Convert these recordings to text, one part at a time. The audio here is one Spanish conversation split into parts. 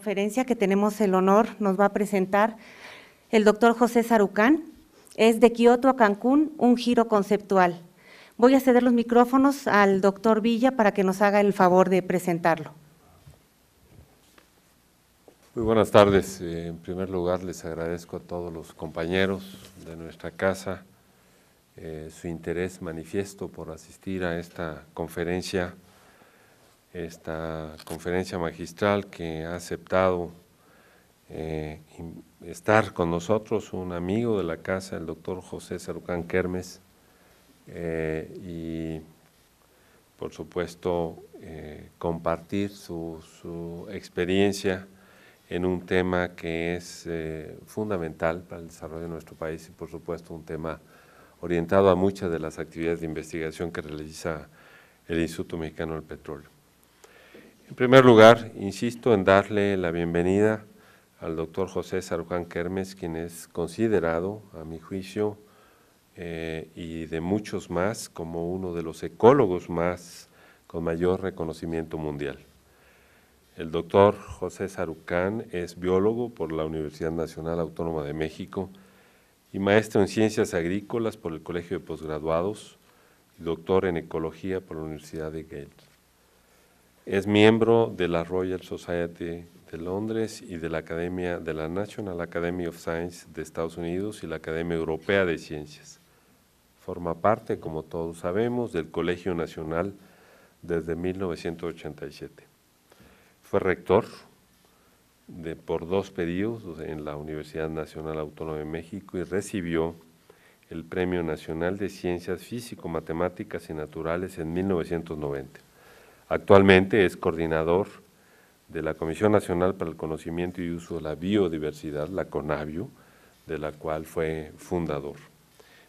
conferencia que tenemos el honor, nos va a presentar el doctor José Sarucán, es de Kioto a Cancún, un giro conceptual. Voy a ceder los micrófonos al doctor Villa para que nos haga el favor de presentarlo. Muy buenas tardes. En primer lugar, les agradezco a todos los compañeros de nuestra casa su interés manifiesto por asistir a esta conferencia magistral que ha aceptado estar con nosotros un amigo de la casa, el doctor José Sarucán Kermes, y por supuesto compartir su experiencia en un tema que es fundamental para el desarrollo de nuestro país y por supuesto un tema orientado a muchas de las actividades de investigación que realiza el Instituto Mexicano del Petróleo. En primer lugar, insisto en darle la bienvenida al doctor José Sarucán Kermes, quien es considerado, a mi juicio, y de muchos más, como uno de los ecólogos con mayor reconocimiento mundial. El doctor José Sarucán es biólogo por la Universidad Nacional Autónoma de México y maestro en Ciencias Agrícolas por el Colegio de Posgraduados y doctor en Ecología por la Universidad de Yale. Es miembro de la Royal Society de Londres y de la National Academy of Science de Estados Unidos y la Academia Europea de Ciencias. Forma parte, como todos sabemos, del Colegio Nacional desde 1987. Fue rector por 2 periodos en la Universidad Nacional Autónoma de México y recibió el Premio Nacional de Ciencias Físico-Matemáticas y Naturales en 1990. Actualmente es coordinador de la Comisión Nacional para el Conocimiento y Uso de la Biodiversidad, la CONABIO, de la cual fue fundador.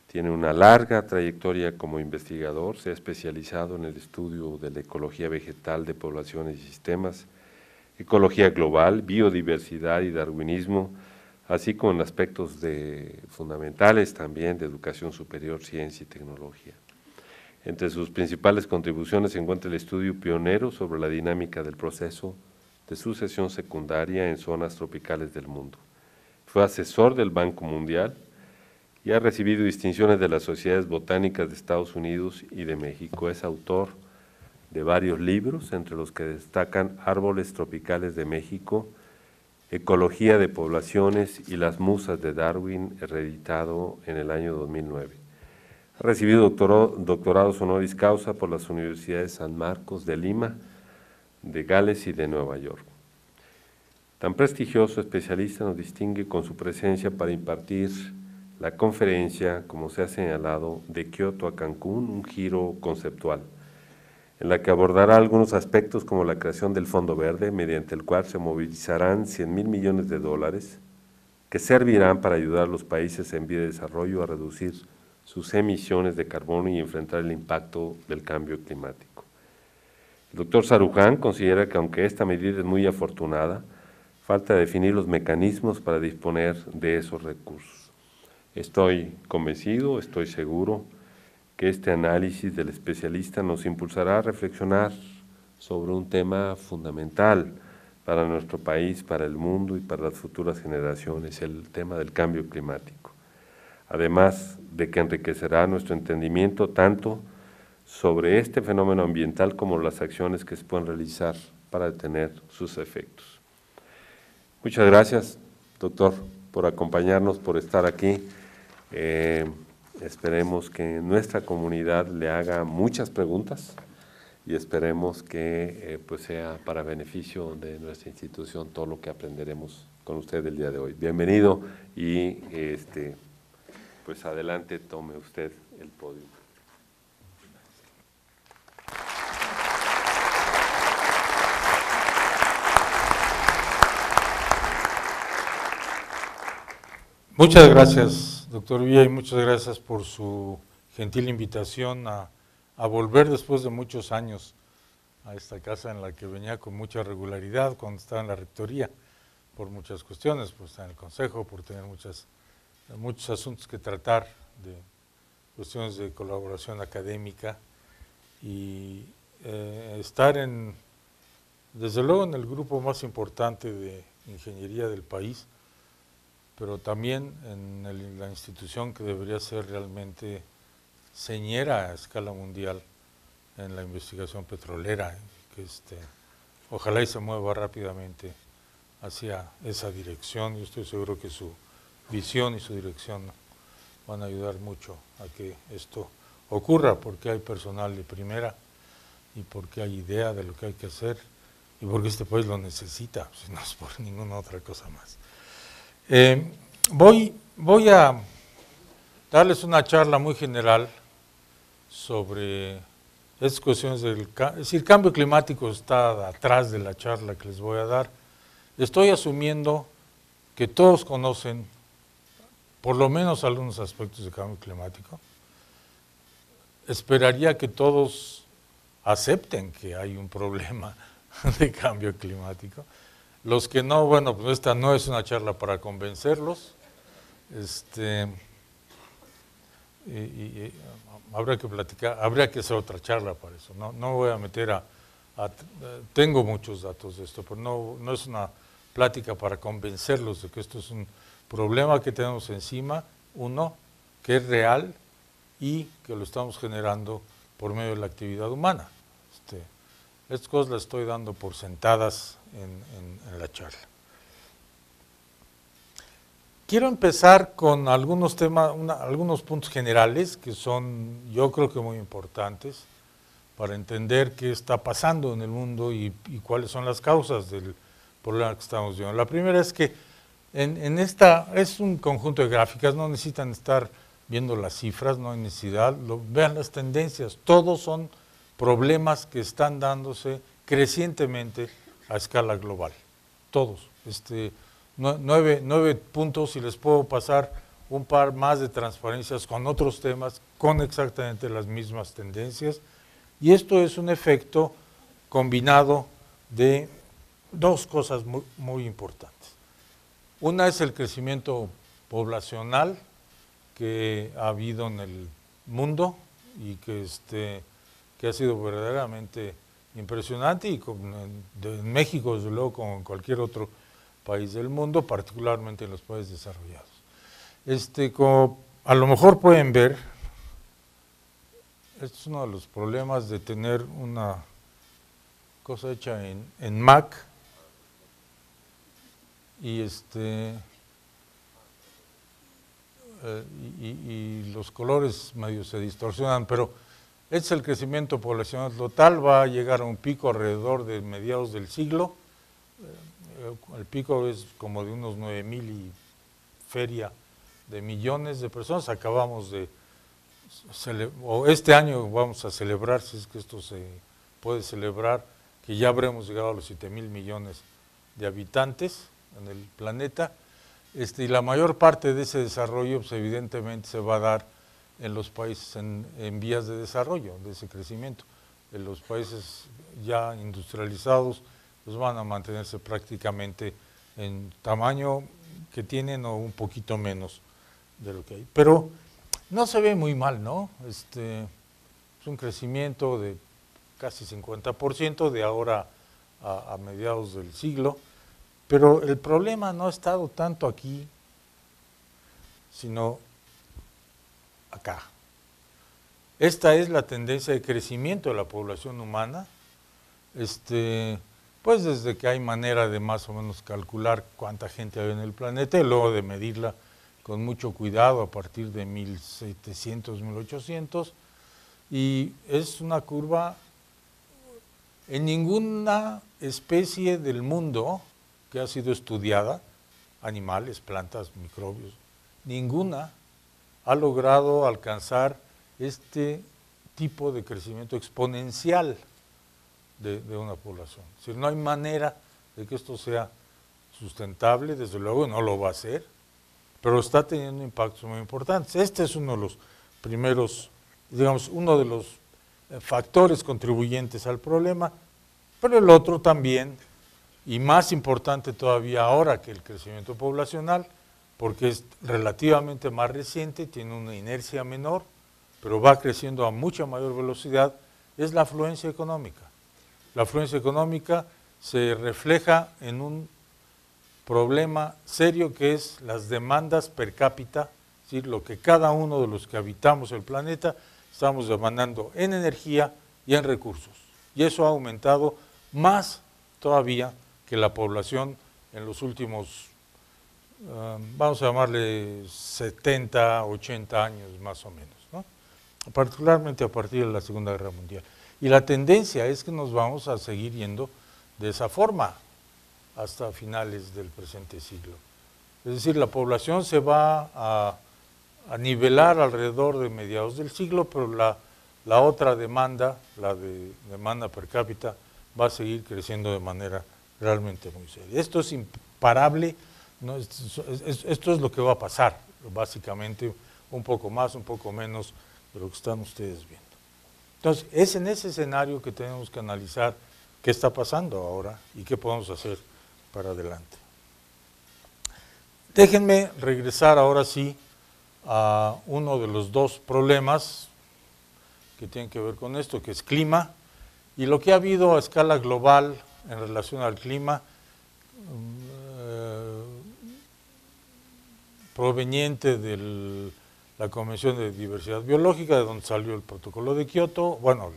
Tiene una larga trayectoria como investigador, se ha especializado en el estudio de la ecología vegetal de poblaciones y sistemas, ecología global, biodiversidad y darwinismo, así como en aspectos fundamentales también de educación superior, ciencia y tecnología. Entre sus principales contribuciones se encuentra el estudio pionero sobre la dinámica del proceso de sucesión secundaria en zonas tropicales del mundo. Fue asesor del Banco Mundial y ha recibido distinciones de las Sociedades Botánicas de Estados Unidos y de México. Es autor de varios libros, entre los que destacan Árboles Tropicales de México, Ecología de Poblaciones y Las Musas de Darwin, reeditado en el año 2009. Ha recibido doctorados honoris causa por las Universidades San Marcos de Lima, de Gales y de Nueva York. Tan prestigioso especialista nos distingue con su presencia para impartir la conferencia, como se ha señalado, de Kioto a Cancún, un giro conceptual, en la que abordará algunos aspectos como la creación del Fondo Verde, mediante el cual se movilizarán 100,000 millones de dólares que servirán para ayudar a los países en vía de desarrollo a reducir sus emisiones de carbono y enfrentar el impacto del cambio climático. El doctor Sarucán considera que aunque esta medida es muy afortunada, falta definir los mecanismos para disponer de esos recursos. Estoy convencido, estoy seguro que este análisis del especialista nos impulsará a reflexionar sobre un tema fundamental para nuestro país, para el mundo y para las futuras generaciones, el tema del cambio climático. Además de que enriquecerá nuestro entendimiento tanto sobre este fenómeno ambiental como las acciones que se pueden realizar para detener sus efectos. Muchas gracias, doctor, por acompañarnos, por estar aquí. Esperemos que nuestra comunidad le haga muchas preguntas y esperemos que pues sea para beneficio de nuestra institución todo lo que aprenderemos con usted el día de hoy. Bienvenido y pues adelante, tome usted el podio. Muchas gracias, doctor Villa, y muchas gracias por su gentil invitación a volver después de muchos años a esta casa en la que venía con mucha regularidad cuando estaba en la rectoría, por muchas cuestiones, por estar en el consejo, por tener muchos asuntos que tratar, de cuestiones de colaboración académica, y estar en desde luego en el grupo más importante de ingeniería del país, pero también en la institución que debería ser realmente señera a escala mundial en la investigación petrolera, que ojalá y se mueva rápidamente hacia esa dirección. Yo estoy seguro que su visión y su dirección van a ayudar mucho a que esto ocurra, porque hay personal de primera y porque hay idea de lo que hay que hacer y porque este país lo necesita, si no es por ninguna otra cosa más. Voy a darles una charla muy general sobre estas cuestiones del cambio climático. Está atrás de la charla que les voy a dar. Estoy asumiendo que todos conocen por lo menos algunos aspectos del cambio climático. Esperaría que todos acepten que hay un problema de cambio climático. Los que no, bueno, pues esta no es una charla para convencerlos. Habrá que platicar, habría que hacer otra charla para eso. No voy a meter tengo muchos datos de esto, pero no es una plática para convencerlos de que esto es un problema que tenemos encima, uno, que es real y que lo estamos generando por medio de la actividad humana. Estas cosas las estoy dando por sentadas en la charla. Quiero empezar con algunos temas, algunos puntos generales que son, yo creo que muy importantes para entender qué está pasando en el mundo y cuáles son las causas del problema que estamos viendo. La primera es que en esta es un conjunto de gráficas, no necesitan estar viendo las cifras, no hay necesidad, vean las tendencias, todos son problemas que están dándose crecientemente a escala global, todos. 9 puntos y les puedo pasar un par más de transparencias con otros temas con exactamente las mismas tendencias, y esto es un efecto combinado de dos cosas muy importantes. Una es el crecimiento poblacional que ha habido en el mundo y que ha sido verdaderamente impresionante, y en México, desde luego, como en cualquier otro país del mundo, particularmente en los países desarrollados. Como a lo mejor pueden ver, este es uno de los problemas de tener una cosa hecha en Mac, y los colores medio se distorsionan, pero este es el crecimiento poblacional total, va a llegar a un pico alrededor de mediados del siglo. El pico es como de unos 9,000 y feria de millones de personas. Acabamos de o este año vamos a celebrar, si es que esto se puede celebrar, que ya habremos llegado a los 7,000 millones de habitantes en el planeta, y la mayor parte de ese desarrollo, pues, evidentemente se va a dar en los países en vías de desarrollo, de ese crecimiento. En los países ya industrializados, pues van a mantenerse prácticamente en tamaño que tienen o un poquito menos de lo que hay. Pero no se ve muy mal, ¿no? Es un crecimiento de casi 50% de ahora a mediados del siglo, pero el problema no ha estado tanto aquí, sino acá. Esta es la tendencia de crecimiento de la población humana, pues desde que hay manera de más o menos calcular cuánta gente hay en el planeta y luego de medirla con mucho cuidado a partir de 1700, 1800, y es una curva. En ninguna especie del mundo que ha sido estudiada, animales, plantas, microbios, ninguna ha logrado alcanzar este tipo de crecimiento exponencial de una población. Es decir, no hay manera de que esto sea sustentable, desde luego no lo va a hacer, pero está teniendo impactos muy importantes. Este es uno de los primeros, digamos, uno de los factores contribuyentes al problema, pero el otro también, y más importante todavía ahora que el crecimiento poblacional, porque es relativamente más reciente, tiene una inercia menor, pero va creciendo a mucha mayor velocidad, es la afluencia económica. La afluencia económica se refleja en un problema serio que es las demandas per cápita, es decir, lo que cada uno de los que habitamos el planeta estamos demandando en energía y en recursos. Y eso ha aumentado más todavía que la población en los últimos, vamos a llamarle 70, 80 años más o menos, ¿no? Particularmente a partir de la Segunda Guerra Mundial. Y la tendencia es que nos vamos a seguir yendo de esa forma hasta finales del presente siglo. Es decir, la población se va a nivelar alrededor de mediados del siglo, pero la otra demanda, la de demanda per cápita, va a seguir creciendo de manera realmente muy seria. Esto es imparable, ¿no? Esto es lo que va a pasar, básicamente, un poco más, un poco menos de lo que están ustedes viendo. Entonces, es en ese escenario que tenemos que analizar qué está pasando ahora y qué podemos hacer para adelante. Déjenme regresar ahora sí a uno de los dos problemas que tienen que ver con esto, que es clima, y lo que ha habido a escala global en relación al clima, proveniente de la Convención de Diversidad Biológica, de donde salió el Protocolo de Kioto, bueno,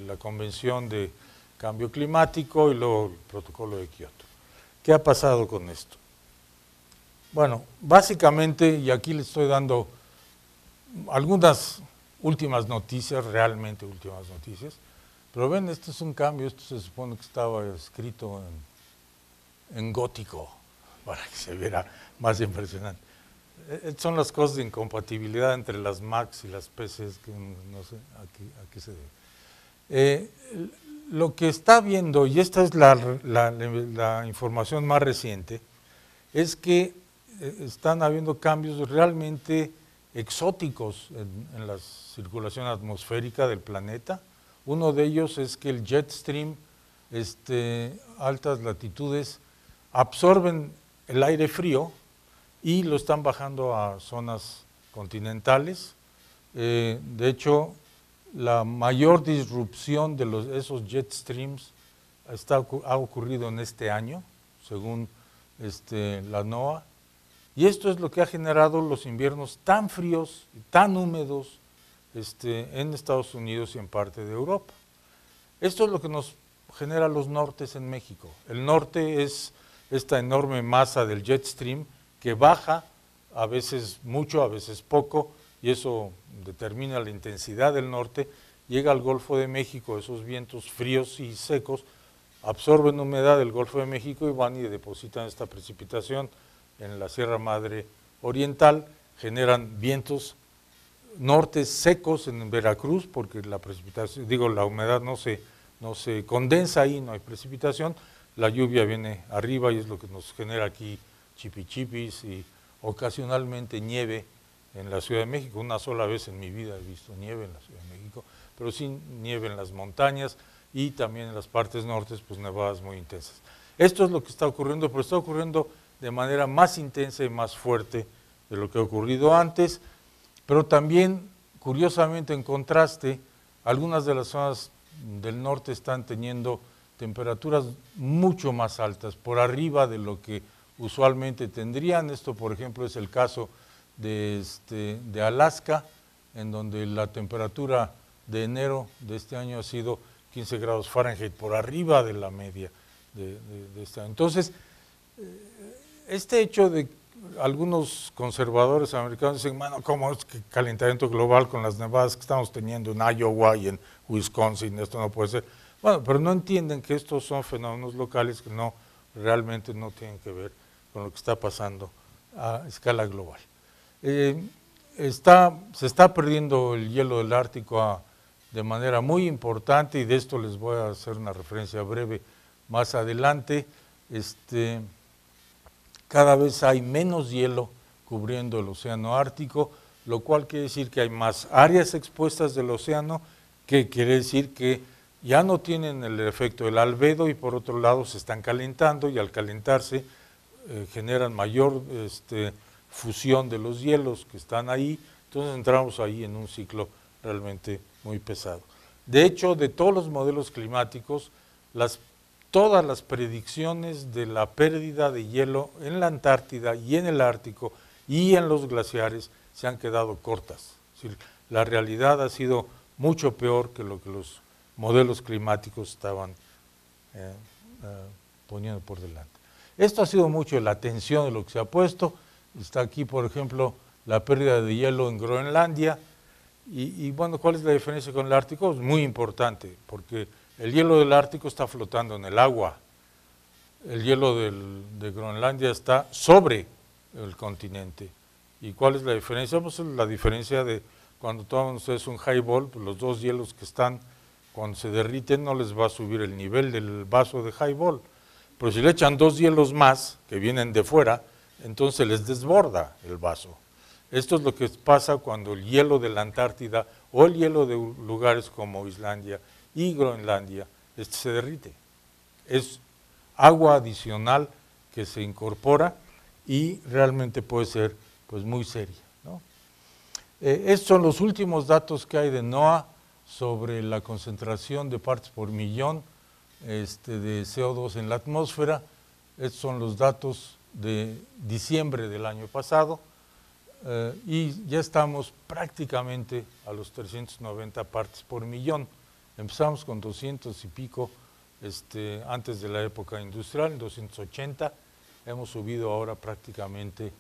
la Convención de Cambio Climático y luego el Protocolo de Kioto. ¿Qué ha pasado con esto? Bueno, básicamente, y aquí les estoy dando algunas últimas noticias, realmente últimas noticias, pero ven, esto es un cambio, esto se supone que estaba escrito en gótico, para que se viera más impresionante. Son las cosas de incompatibilidad entre las Macs y las PCs, que no sé a qué se debe. Lo que está viendo, y esta es la información más reciente, es que están habiendo cambios realmente exóticos en la circulación atmosférica del planeta. Uno de ellos es que el jet stream, altas latitudes, absorben el aire frío y lo están bajando a zonas continentales. De hecho, la mayor disrupción de esos jet streams ha ocurrido en este año, según la NOAA, y esto es lo que ha generado los inviernos tan fríos y tan húmedos en Estados Unidos y en parte de Europa. Esto es lo que nos genera los nortes en México. El norte es esta enorme masa del jet stream que baja, a veces mucho, a veces poco, y eso determina la intensidad del norte. Llega al Golfo de México, esos vientos fríos y secos absorben humedad del Golfo de México y van y depositan esta precipitación en la Sierra Madre Oriental, generan vientos nortes secos en Veracruz, porque la precipitación, la humedad no se condensa ahí, no hay precipitación, la lluvia viene arriba y es lo que nos genera aquí chipichipis y ocasionalmente nieve en la Ciudad de México. Una sola vez en mi vida he visto nieve en la Ciudad de México, pero sí nieve en las montañas y también en las partes nortes, pues nevadas muy intensas. Esto es lo que está ocurriendo, pero está ocurriendo de manera más intensa y más fuerte de lo que ha ocurrido antes, pero también, curiosamente, en contraste, algunas de las zonas del norte están teniendo temperaturas mucho más altas, por arriba de lo que usualmente tendrían. Esto, por ejemplo, es el caso de Alaska, en donde la temperatura de enero de este año ha sido 15 grados Fahrenheit, por arriba de la media de este año. Entonces, este hecho de algunos conservadores americanos dicen, bueno, ¿cómo es que calentamiento global con las nevadas que estamos teniendo en Iowa y en Wisconsin? Esto no puede ser. Bueno, pero no entienden que estos son fenómenos locales que realmente no tienen que ver con lo que está pasando a escala global. Se está perdiendo el hielo del Ártico de manera muy importante, y de esto les voy a hacer una referencia breve más adelante. Cada vez hay menos hielo cubriendo el océano Ártico, lo cual quiere decir que hay más áreas expuestas del océano, que quiere decir que ya no tienen el efecto del albedo y por otro lado se están calentando, y al calentarse generan mayor fusión de los hielos que están ahí. Entonces entramos ahí en un ciclo realmente muy pesado. De hecho, de todos los modelos climáticos, las todas las predicciones de la pérdida de hielo en la Antártida y en el Ártico y en los glaciares se han quedado cortas. Es decir, la realidad ha sido mucho peor que lo que los modelos climáticos estaban poniendo por delante. Esto ha sido mucho la atención de lo que se ha puesto. Está aquí, por ejemplo, la pérdida de hielo en Groenlandia. Y bueno, ¿cuál es la diferencia con el Ártico? Es muy importante, porque el hielo del Ártico está flotando en el agua. El hielo de Groenlandia está sobre el continente. ¿Y cuál es la diferencia? Pues la diferencia de cuando toman ustedes un highball, pues los dos hielos que están, cuando se derriten, no les va a subir el nivel del vaso de highball. Pero si le echan dos hielos más, que vienen de fuera, entonces les desborda el vaso. Esto es lo que pasa cuando el hielo de la Antártida o el hielo de lugares como Islandia y Groenlandia se derrite. Es agua adicional que se incorpora y realmente puede ser pues muy seria, ¿no? Estos son los últimos datos que hay de NOAA sobre la concentración de partes por millón de CO2 en la atmósfera. Estos son los datos de diciembre del año pasado. Y ya estamos prácticamente a los 390 partes por millón. Empezamos con 200 y pico antes de la época industrial, 280. Hemos subido ahora prácticamente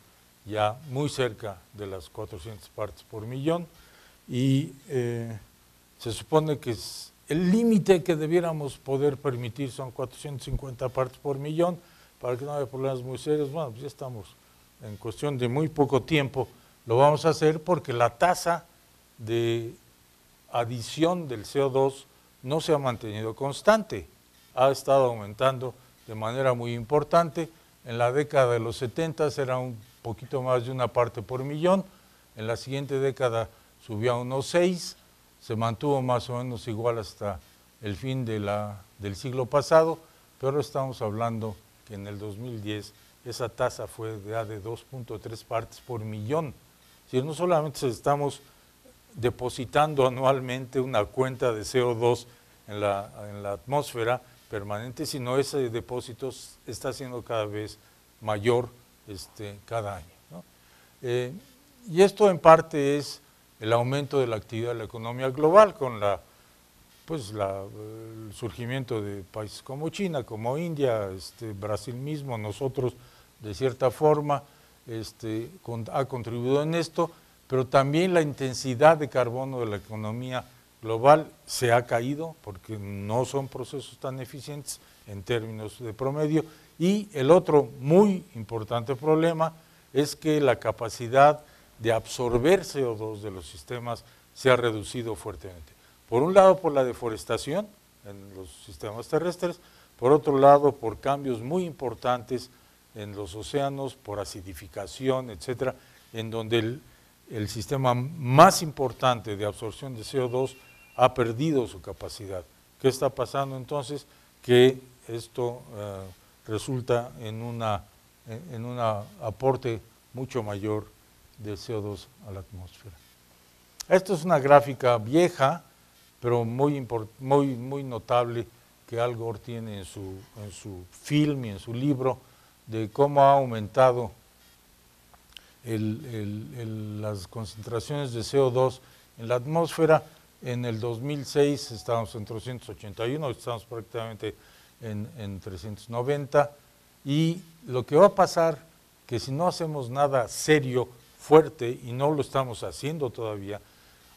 ya muy cerca de las 400 partes por millón. Y se supone que el límite que debiéramos poder permitir son 450 partes por millón para que no haya problemas muy serios. Bueno, pues ya estamos en cuestión de muy poco tiempo, lo vamos a hacer porque la tasa de adición del CO2 no se ha mantenido constante, ha estado aumentando de manera muy importante. En la década de los 70 era un poquito más de una parte por millón, en la siguiente década subió a unos 6, se mantuvo más o menos igual hasta el fin del siglo pasado, pero estamos hablando que en el 2010 esa tasa fue ya de 2.3 partes por millón. Es decir, no solamente estamos depositando anualmente una cuenta de CO2 en la atmósfera permanente, sino ese depósito está siendo cada vez mayor cada año, ¿no? Y esto en parte es el aumento de la actividad de la economía global con el surgimiento de países como China, como India, Brasil mismo, nosotros de cierta forma ha contribuido en esto, pero también la intensidad de carbono de la economía global se ha caído porque no son procesos tan eficientes en términos de promedio. Y el otro muy importante problema es que la capacidad de absorber CO2 de los sistemas se ha reducido fuertemente. Por un lado, por la deforestación en los sistemas terrestres, por otro lado, por cambios muy importantes en los océanos, por acidificación, etcétera, en donde el sistema más importante de absorción de CO2 ha perdido su capacidad. ¿Qué está pasando entonces? Que esto resulta en un aporte mucho mayor de CO2 a la atmósfera. Esto es una gráfica vieja, pero muy notable, que Al Gore tiene en su film y en su libro, de cómo ha aumentado las concentraciones de CO2 en la atmósfera. En el 2006 estábamos en 381, estamos prácticamente en 390, y lo que va a pasar, que si no hacemos nada serio, fuerte, y no lo estamos haciendo todavía,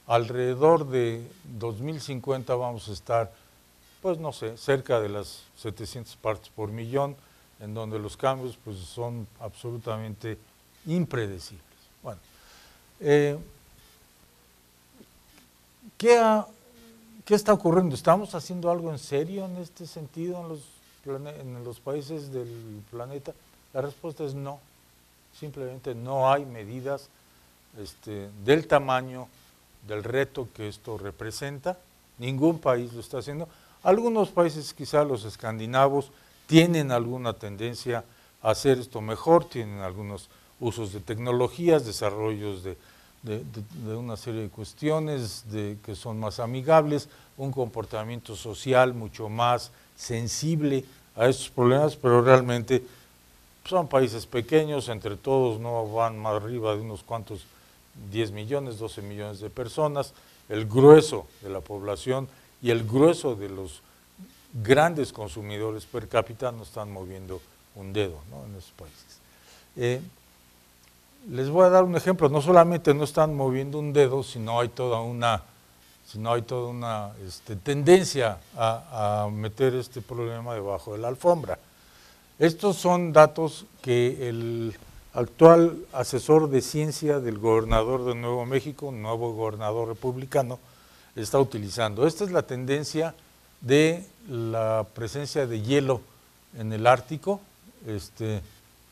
alrededor de 2050 vamos a estar, pues no sé, cerca de las 700 partes por millón, en donde los cambios pues son absolutamente impredecibles. Bueno, ¿qué está ocurriendo? ¿Estamos haciendo algo en serio en este sentido en los países del planeta? La respuesta es no. Simplemente no hay medidas del tamaño del reto que esto representa. Ningún país lo está haciendo. Algunos países, quizá los escandinavos, tienen alguna tendencia a hacer esto mejor, tienen algunos usos de tecnologías, desarrollos de una serie de cuestiones que son más amigables, un comportamiento social mucho más sensible a estos problemas, pero realmente son países pequeños, entre todos no van más arriba de unos cuantos 10 millones, 12 millones de personas. El grueso de la población y el grueso de los grandes consumidores per cápita no están moviendo un dedo, ¿no?, en esos países. Les voy a dar un ejemplo, no solamente no están moviendo un dedo, sino hay toda una tendencia a meter este problema debajo de la alfombra. Estos son datos que el actual asesor de ciencia del gobernador de Nuevo México, nuevo gobernador republicano, está utilizando. Esta es la tendencia de la presencia de hielo en el Ártico.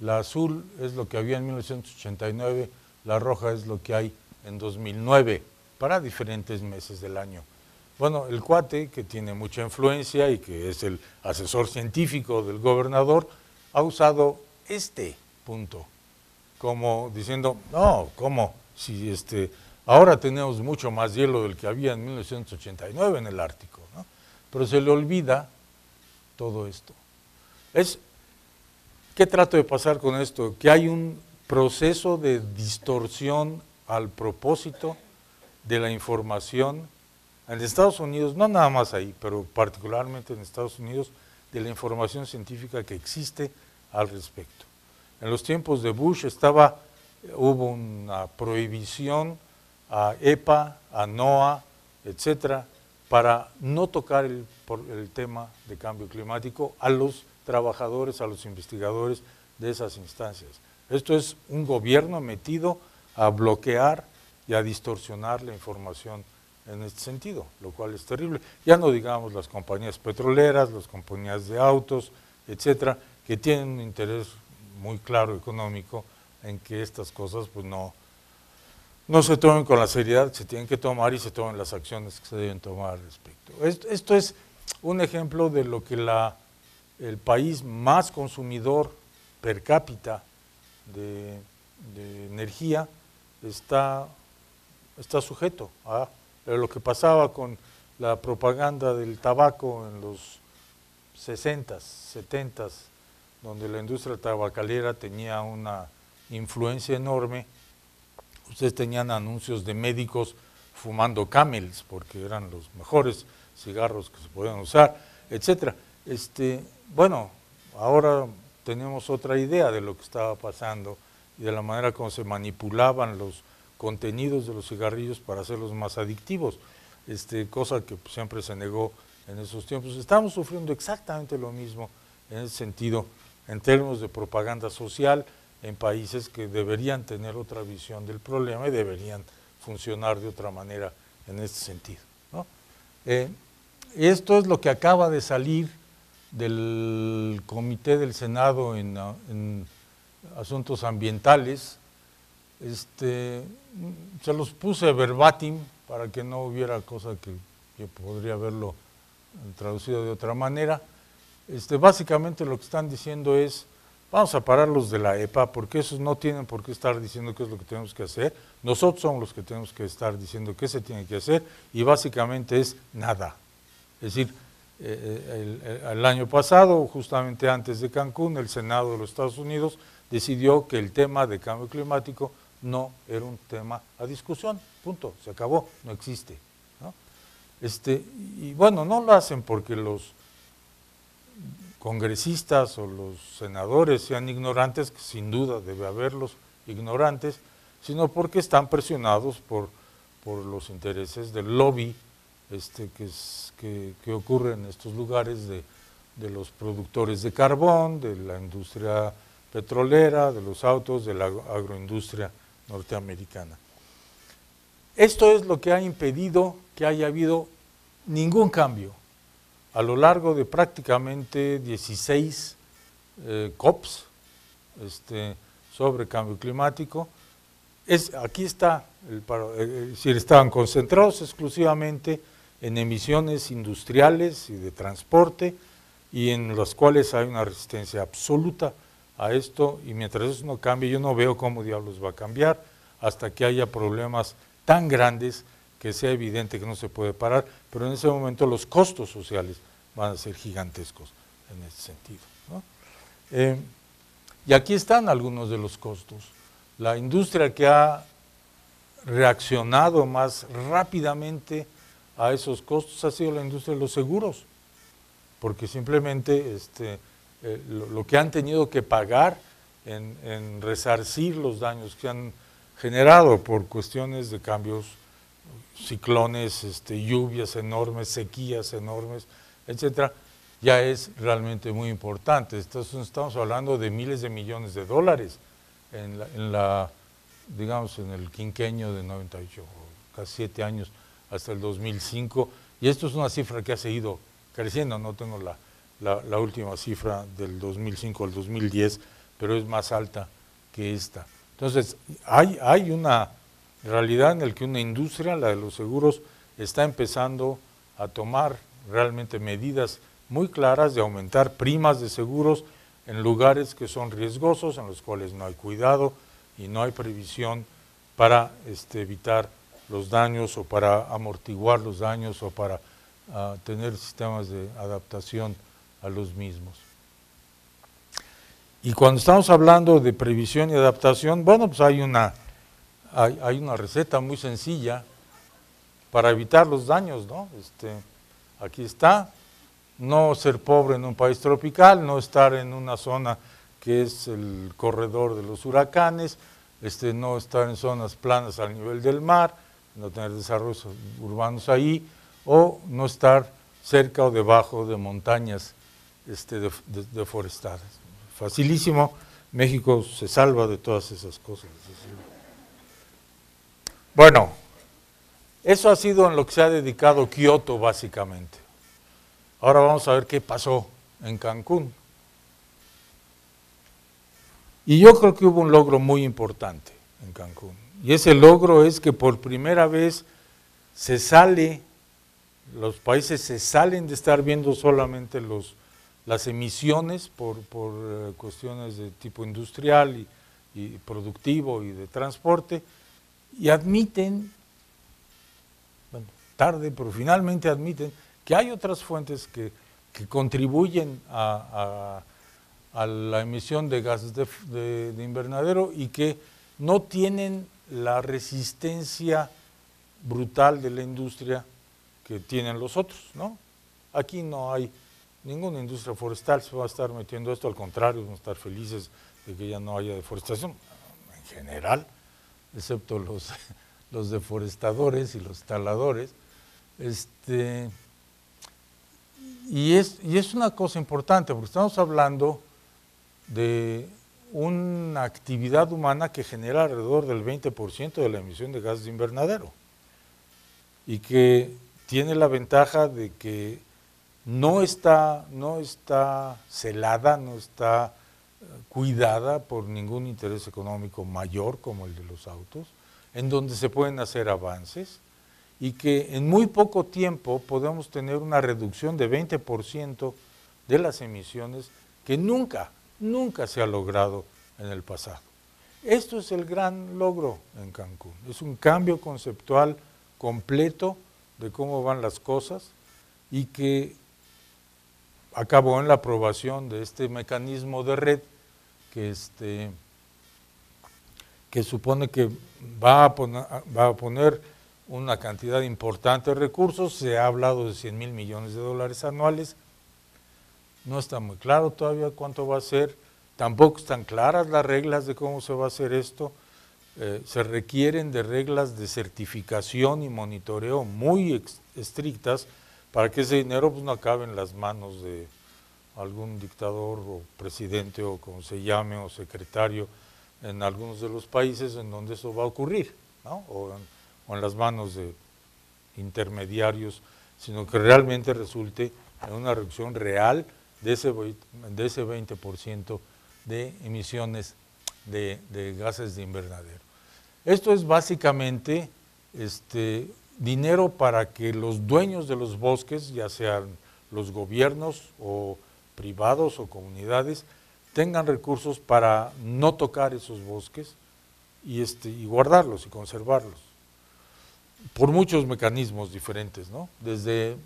La azul es lo que había en 1989, la roja es lo que hay en 2009, para diferentes meses del año. Bueno, el cuate, que tiene mucha influencia y que es el asesor científico del gobernador, ha usado este punto como diciendo, no, ¿cómo? Si ahora tenemos mucho más hielo del que había en 1989 en el Ártico, ¿no? Pero se le olvida todo esto. ¿Qué trato de pasar con esto? Que hay un proceso de distorsión al propósito de la información en Estados Unidos, no nada más ahí, pero particularmente en Estados Unidos, de la información científica que existe al respecto. En los tiempos de Bush hubo una prohibición a EPA, a NOAA, etcétera, para no tocar el tema de cambio climático a los trabajadores, a los investigadores de esas instancias. Esto es un gobierno metido a bloquear y a distorsionar la información en este sentido, lo cual es terrible. Ya no digamos las compañías petroleras, las compañías de autos, etcétera, que tienen un interés muy claro económico en que estas cosas pues no se tomen con la seriedad que se tienen que tomar y se tomen las acciones que se deben tomar al respecto. Esto es un ejemplo de lo que el país más consumidor per cápita de energía está sujeto a lo que pasaba con la propaganda del tabaco en los 60s, 70s, donde la industria tabacalera tenía una influencia enorme. Ustedes tenían anuncios de médicos fumando Camels, porque eran los mejores cigarros que se podían usar, etcétera. Bueno, ahora tenemos otra idea de lo que estaba pasando y de la manera como se manipulaban los contenidos de los cigarrillos para hacerlos más adictivos, cosa que siempre se negó en esos tiempos. Estamos sufriendo exactamente lo mismo en ese sentido, en términos de propaganda social, en países que deberían tener otra visión del problema y deberían funcionar de otra manera en este sentido, ¿no? Esto es lo que acaba de salir del Comité del Senado en Asuntos Ambientales. Se los puse verbatim para que no hubiera cosa que yo podría haberlo traducido de otra manera. Básicamente lo que están diciendo es, vamos a pararlos de la EPA, porque esos no tienen por qué estar diciendo qué es lo que tenemos que hacer. Nosotros somos los que tenemos que estar diciendo qué se tiene que hacer, y básicamente es nada. Es decir, el año pasado, justamente antes de Cancún, el Senado de los Estados Unidos decidió que el tema de cambio climático no era un tema a discusión, punto, se acabó, no existe, ¿no? Y bueno, no lo hacen porque los congresistas o los senadores sean ignorantes, que sin duda debe haberlos ignorantes, sino porque están presionados por los intereses del lobby que ocurre en estos lugares de los productores de carbón, de la industria petrolera, de los autos, de la agroindustria norteamericana. Esto es lo que ha impedido que haya habido ningún cambio a lo largo de prácticamente 16 COPs sobre cambio climático. Aquí está, es decir, estaban concentrados exclusivamente en emisiones industriales y de transporte, y en las cuales hay una resistencia absoluta a esto, y mientras eso no cambie, yo no veo cómo diablos va a cambiar hasta que haya problemas tan grandes que sea evidente que no se puede parar, pero en ese momento los costos sociales van a ser gigantescos. en ese sentido, ¿no? Y aquí están algunos de los costos. La industria que ha reaccionado más rápidamente a esos costos ha sido la industria de los seguros, porque simplemente lo que han tenido que pagar en resarcir los daños que han generado por cuestiones de cambios, ciclones, lluvias enormes, sequías enormes, etcétera, ya es realmente muy importante. Estamos hablando de miles de millones de dólares digamos, en el quinquenio de 98, casi 7 años, hasta el 2005, y esto es una cifra que ha seguido creciendo. No tengo la última cifra del 2005 al 2010, pero es más alta que esta. Entonces, hay una realidad en la que una industria, la de los seguros, está empezando a tomar realmente medidas muy claras de aumentar primas de seguros en lugares que son riesgosos, en los cuales no hay cuidado y no hay previsión para evitar los daños o para amortiguar los daños o para tener sistemas de adaptación a los mismos. Y cuando estamos hablando de previsión y adaptación, bueno, pues hay una receta muy sencilla para evitar los daños, ¿no? Aquí está: no ser pobre en un país tropical, no estar en una zona que es el corredor de los huracanes, no estar en zonas planas al nivel del mar, no tener desarrollos urbanos ahí, o no estar cerca o debajo de montañas deforestadas. Facilísimo, México se salva de todas esas cosas. Bueno, eso ha sido en lo que se ha dedicado Kioto básicamente. Ahora vamos a ver qué pasó en Cancún. Y yo creo que hubo un logro muy importante en Cancún. Y ese logro es que por primera vez los países se salen de estar viendo solamente las emisiones por cuestiones de tipo industrial y productivo y de transporte, y admiten, bueno, tarde, pero finalmente admiten que hay otras fuentes que contribuyen a la emisión de gases de invernadero y que no tienen la resistencia brutal de la industria que tienen los otros, ¿no? Aquí no hay ninguna industria forestal se va a estar metiendo esto, al contrario, vamos a estar felices de que ya no haya deforestación, en general, excepto los deforestadores y los taladores. Y es una cosa importante, porque estamos hablando de una actividad humana que genera alrededor del 20% de la emisión de gases de invernadero y que tiene la ventaja de que no está celada, no está cuidada por ningún interés económico mayor como el de los autos, en donde se pueden hacer avances y que en muy poco tiempo podemos tener una reducción de 20% de las emisiones que nunca se ha logrado en el pasado. Esto es el gran logro en Cancún, es un cambio conceptual completo de cómo van las cosas y que acabó en la aprobación de este mecanismo de red que supone que va a poner una cantidad importante de recursos. Se ha hablado de 100,000 millones de dólares anuales. No está muy claro todavía cuánto va a ser, tampoco están claras las reglas de cómo se va a hacer esto. Se requieren de reglas de certificación y monitoreo muy estrictas para que ese dinero pues, no acabe en las manos de algún dictador o presidente o como se llame o secretario en algunos de los países en donde eso va a ocurrir, ¿no? o en las manos de intermediarios, sino que realmente resulte en una reducción real de ese 20% de emisiones de gases de invernadero. Esto es básicamente dinero para que los dueños de los bosques, ya sean los gobiernos o privados o comunidades, tengan recursos para no tocar esos bosques y guardarlos y conservarlos. Por muchos mecanismos diferentes, ¿no? Desde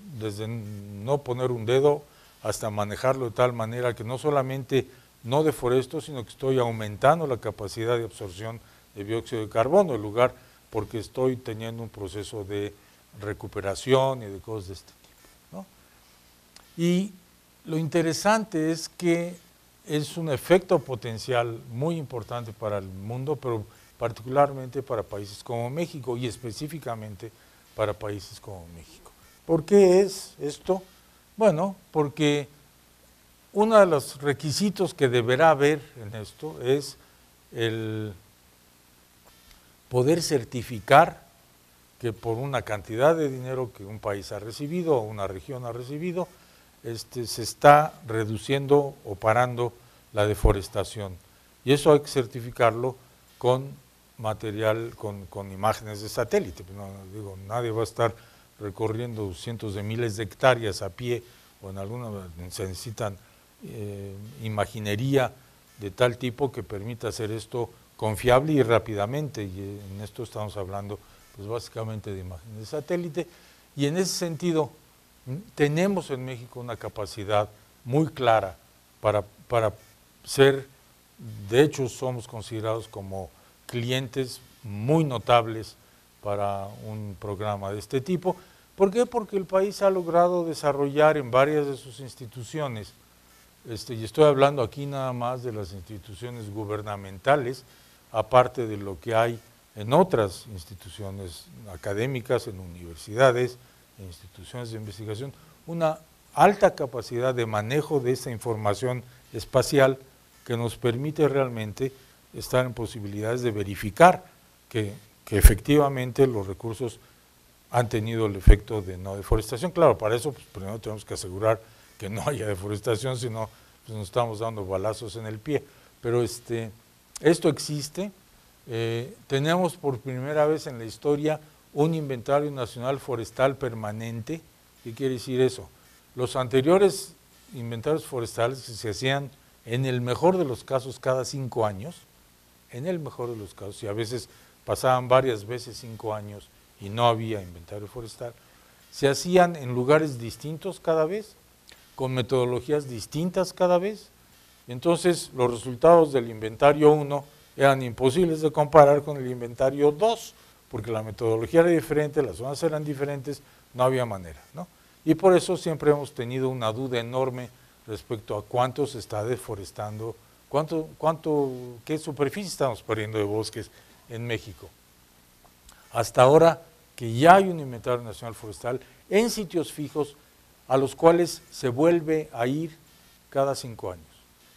no poner un dedo hasta manejarlo de tal manera que no solamente no deforesto, sino que estoy aumentando la capacidad de absorción de dióxido de carbono, en lugar porque estoy teniendo un proceso de recuperación y de cosas de este tipo, ¿no? Y lo interesante es que es un efecto potencial muy importante para el mundo, pero particularmente para países como México y específicamente para países como México. ¿Por qué es esto? Bueno, porque uno de los requisitos que deberá haber en esto es el poder certificar que por una cantidad de dinero que un país ha recibido o una región ha recibido, se está reduciendo o parando la deforestación. Y eso hay que certificarlo con material, con imágenes de satélite. No, digo, nadie va a estar recorriendo cientos de miles de hectáreas a pie, o en alguna se necesitan imaginería de tal tipo que permita hacer esto confiable y rápidamente, y en esto estamos hablando pues básicamente de imágenes de satélite, y en ese sentido tenemos en México una capacidad muy clara para ser, de hecho somos considerados como clientes muy notables para un programa de este tipo. ¿Por qué? Porque el país ha logrado desarrollar en varias de sus instituciones, y estoy hablando aquí nada más de las instituciones gubernamentales, aparte de lo que hay en otras instituciones académicas, en universidades, en instituciones de investigación, una alta capacidad de manejo de esta información espacial que nos permite realmente estar en posibilidades de verificar que efectivamente los recursos han tenido el efecto de no deforestación. Claro, para eso pues, primero tenemos que asegurar que no haya deforestación, sino pues, nos estamos dando balazos en el pie. Pero esto existe. Tenemos por primera vez en la historia un inventario nacional forestal permanente. ¿Qué quiere decir eso? Los anteriores inventarios forestales se hacían en el mejor de los casos cada 5 años, en el mejor de los casos, y a veces pasaban varias veces 5 años y no había inventario forestal, se hacían en lugares distintos cada vez, con metodologías distintas cada vez. Entonces los resultados del inventario 1 eran imposibles de comparar con el inventario 2, porque la metodología era diferente, las zonas eran diferentes, no había manera, ¿no? Y por eso siempre hemos tenido una duda enorme respecto a cuánto se está deforestando, qué superficie estamos perdiendo de bosques en México. Hasta ahora que ya hay un inventario nacional forestal en sitios fijos a los cuales se vuelve a ir cada 5 años.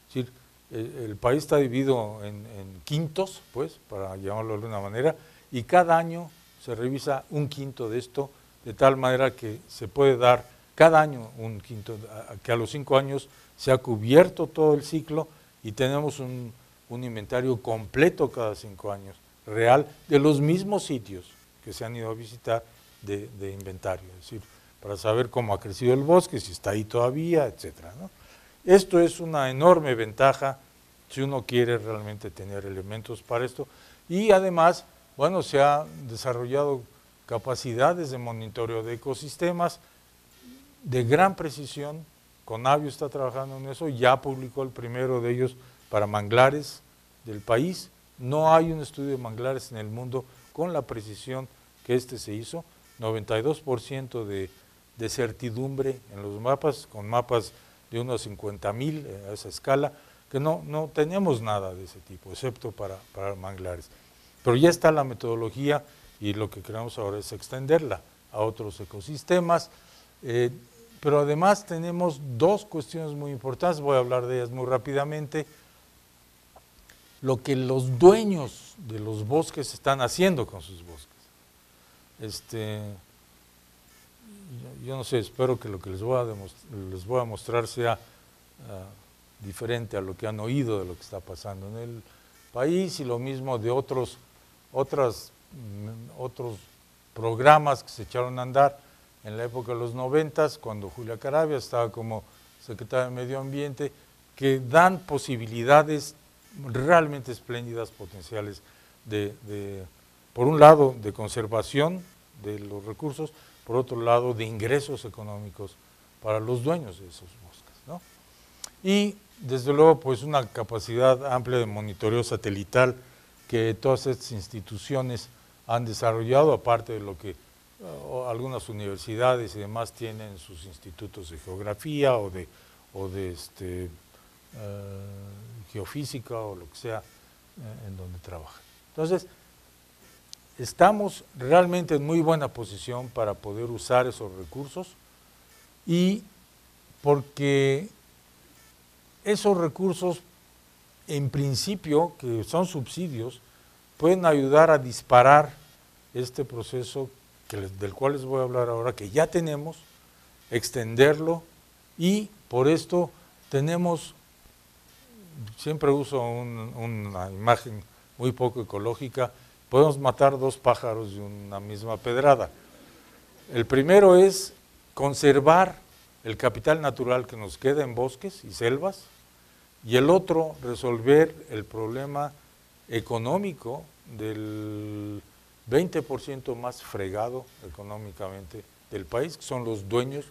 Es decir, el país está dividido en quintos, pues, para llamarlo de alguna manera, y cada año se revisa un quinto de esto, de tal manera que se puede dar cada año un quinto, que a los 5 años se ha cubierto todo el ciclo y tenemos un inventario completo cada 5 años, real, de los mismos sitios que se han ido a visitar de inventario, es decir, para saber cómo ha crecido el bosque, si está ahí todavía, etcétera, ¿no? Esto es una enorme ventaja si uno quiere realmente tener elementos para esto, y además, bueno, se ha desarrollado capacidades de monitoreo de ecosistemas de gran precisión. Conavio está trabajando en eso, ya publicó el primero de ellos para manglares del país. No hay un estudio de manglares en el mundo con la precisión que se hizo, 92% de certidumbre en los mapas, con mapas de unos 50,000 a esa escala, que no tenemos nada de ese tipo, excepto para manglares. Pero ya está la metodología y lo que queremos ahora es extenderla a otros ecosistemas. Pero además tenemos 2 cuestiones muy importantes, voy a hablar de ellas muy rápidamente. Lo que los dueños de los bosques están haciendo con sus bosques. Yo no sé, espero que lo que les voy a mostrar sea diferente a lo que han oído de lo que está pasando en el país, y lo mismo de otros programas que se echaron a andar en la época de los 90, cuando Julia Caravia estaba como secretaria de Medio Ambiente, que dan posibilidades realmente espléndidas, potenciales por un lado, de conservación de los recursos, por otro lado, de ingresos económicos para los dueños de esos bosques. ¿no? Y desde luego pues una capacidad amplia de monitoreo satelital que todas estas instituciones han desarrollado, aparte de lo que algunas universidades y demás tienen sus institutos de geografía o de geofísica o lo que sea en donde trabajan. Entonces, estamos realmente en muy buena posición para poder usar esos recursos y porque esos recursos, en principio, que son subsidios, pueden ayudar a disparar este proceso del cual les voy a hablar ahora, que ya tenemos, extenderlo y por esto tenemos, siempre uso una imagen muy poco ecológica, podemos matar dos pájaros de una misma pedrada. El primero es conservar el capital natural que nos queda en bosques y selvas, y el otro, resolver el problema económico del 20% más fregado económicamente del país, que son los dueños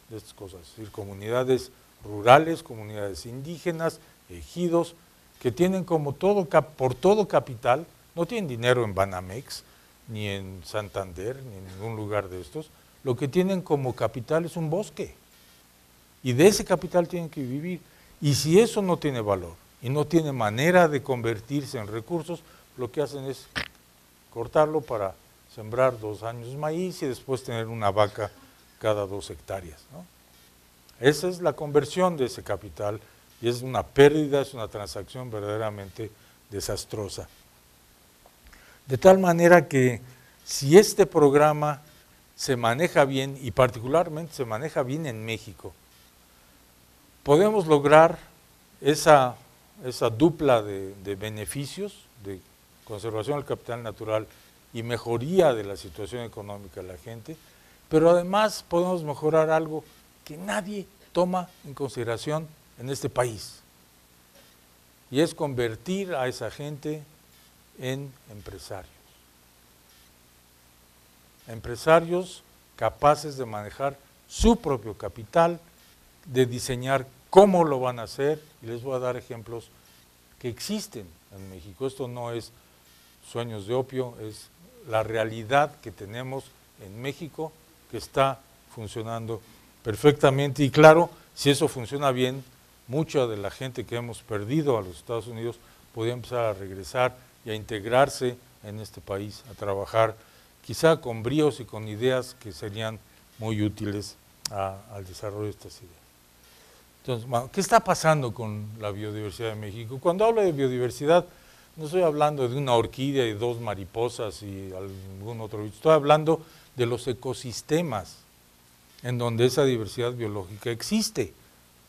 de estas cosas, es decir, comunidades rurales, comunidades indígenas, ejidos, que tienen como por todo capital, no tienen dinero en Banamex, ni en Santander, ni en ningún lugar de estos, lo que tienen como capital es un bosque, y de ese capital tienen que vivir, y si eso no tiene valor, y no tiene manera de convertirse en recursos, lo que hacen es cortarlo para sembrar 2 años maíz y después tener una vaca cada 2 hectáreas, ¿no? Esa es la conversión de ese capital y es una pérdida, es una transacción verdaderamente desastrosa. De tal manera que si este programa se maneja bien y particularmente se maneja bien en México, podemos lograr esa dupla de beneficios, de conservación del capital natural y mejoría de la situación económica de la gente, pero además podemos mejorar algo que nadie toma en consideración en este país, y es convertir a esa gente en empresarios. Empresarios capaces de manejar su propio capital, de diseñar cómo lo van a hacer, y les voy a dar ejemplos que existen en México. Esto no es sueños de opio, es la realidad que tenemos en México, que está funcionando perfectamente, y claro, si eso funciona bien, mucha de la gente que hemos perdido a los Estados Unidos podría empezar a regresar y a integrarse en este país, a trabajar quizá con bríos y con ideas que serían muy útiles al desarrollo de estas ideas. Entonces, bueno, ¿qué está pasando con la biodiversidad de México? Cuando hablo de biodiversidad, no estoy hablando de una orquídea y 2 mariposas y algún otro bicho, estoy hablando de los ecosistemas en donde esa diversidad biológica existe.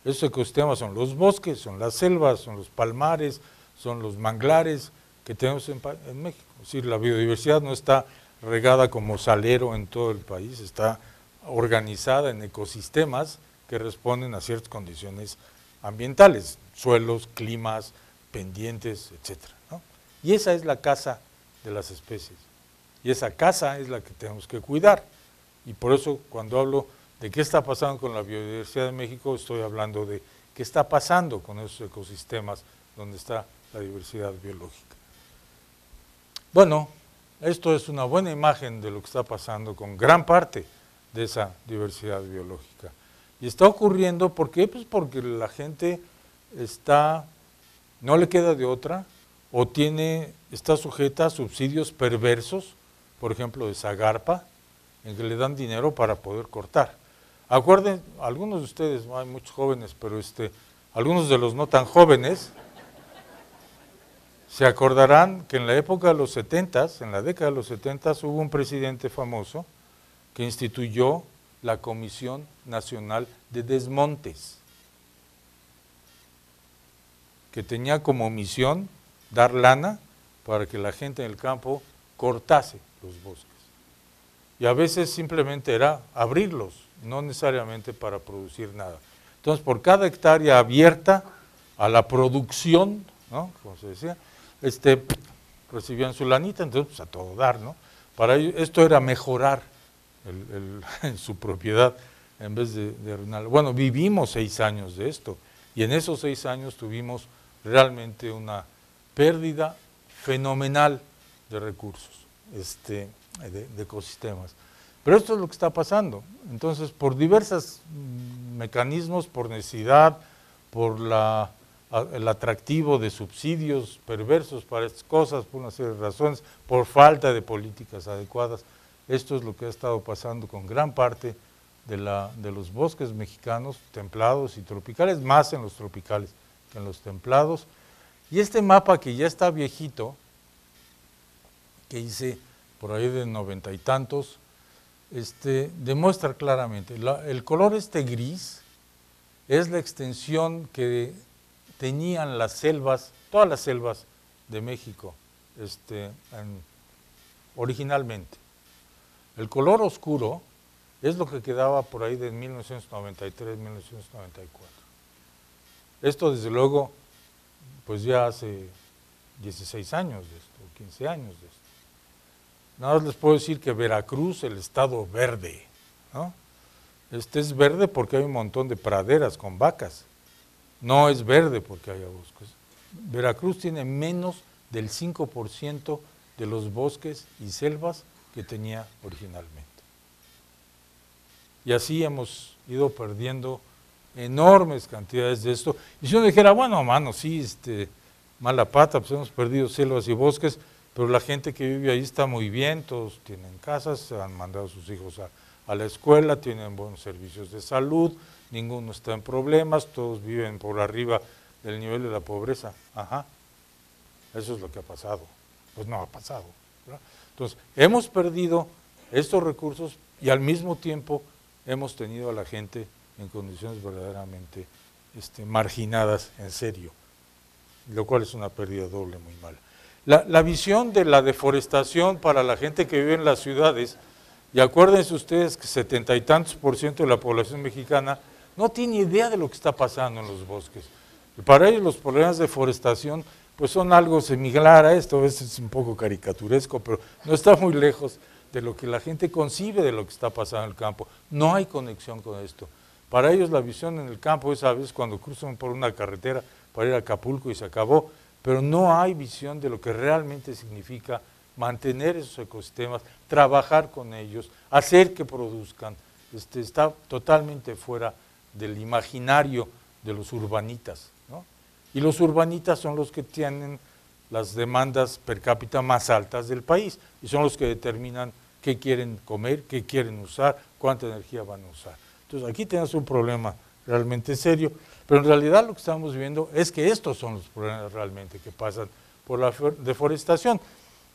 Esos ecosistemas son los bosques, son las selvas, son los palmares, son los manglares que tenemos en México. Es decir, la biodiversidad no está regada como salero en todo el país, está organizada en ecosistemas que responden a ciertas condiciones ambientales, suelos, climas, pendientes, etcétera, ¿no? Y esa es la casa de las especies, y esa casa es la que tenemos que cuidar, y por eso cuando hablo de qué está pasando con la biodiversidad de México, estoy hablando de qué está pasando con esos ecosistemas donde está la diversidad biológica. Bueno, esto es una buena imagen de lo que está pasando con gran parte de esa diversidad biológica. Y está ocurriendo, ¿por qué? Pues porque la gente no le queda de otra, o está sujeta a subsidios perversos, por ejemplo de Zagarpa, en que le dan dinero para poder cortar. Acuerden, algunos de ustedes, hay muchos jóvenes, pero algunos de los no tan jóvenes, se acordarán que en la época de los 70s, en la década de los 70s, hubo un presidente famoso que instituyó la Comisión Nacional de Desmontes, que tenía como misión dar lana para que la gente en el campo cortase los bosques. Y a veces simplemente era abrirlos, no necesariamente para producir nada. Entonces, por cada hectárea abierta a la producción, ¿no?, como se decía, recibían su lanita, entonces pues, a todo dar, ¿no? Para ellos, esto era mejorar en su propiedad en vez de arruinarla. Bueno, vivimos 6 años de esto y en esos 6 años tuvimos realmente una pérdida fenomenal de recursos, de ecosistemas. Pero esto es lo que está pasando. Entonces, por diversos mecanismos, por necesidad, por el atractivo de subsidios perversos para estas cosas, por una serie de razones, por falta de políticas adecuadas, esto es lo que ha estado pasando con gran parte de los bosques mexicanos, templados y tropicales, más en los tropicales que en los templados. Y este mapa, que ya está viejito, que hice por ahí de 90 y tantos, demuestra claramente, el color gris es la extensión que tenían las selvas, todas las selvas de México, originalmente. El color oscuro es lo que quedaba por ahí de 1993, 1994. Esto, desde luego, pues ya hace 16 años de esto, 15 años de esto. Nada más les puedo decir que Veracruz, el estado verde, ¿no? Es verde porque hay un montón de praderas con vacas. No es verde porque haya bosques. Veracruz tiene menos del 5% de los bosques y selvas que tenía originalmente. Y así hemos ido perdiendo enormes cantidades de esto. Y si uno dijera, bueno, mano, sí, mala pata, pues hemos perdido selvas y bosques, pero la gente que vive ahí está muy bien, todos tienen casas, han mandado a sus hijos a la escuela, tienen buenos servicios de salud, ninguno está en problemas, todos viven por arriba del nivel de la pobreza. Ajá, eso es lo que ha pasado. Pues no ha pasado, ¿verdad? Entonces, hemos perdido estos recursos y al mismo tiempo hemos tenido a la gente en condiciones verdaderamente marginadas en serio, lo cual es una pérdida doble muy mala. La visión de la deforestación para la gente que vive en las ciudades, y acuérdense ustedes que 70 y tantos % de la población mexicana no tiene idea de lo que está pasando en los bosques. Y para ellos los problemas de deforestación pues son algo similar a esto, es un poco caricaturesco, pero no está muy lejos de lo que la gente concibe de lo que está pasando en el campo. No hay conexión con esto. Para ellos la visión en el campo es a veces cuando cruzan por una carretera para ir a Acapulco y se acabó, pero no hay visión de lo que realmente significa mantener esos ecosistemas, trabajar con ellos, hacer que produzcan. Está totalmente fuera del imaginario de los urbanitas, ¿no? Y los urbanitas son los que tienen las demandas per cápita más altas del país y son los que determinan qué quieren comer, qué quieren usar, cuánta energía van a usar. Entonces aquí tenemos un problema realmente serio, pero en realidad lo que estamos viendo es que estos son los problemas realmente que pasan por la deforestación.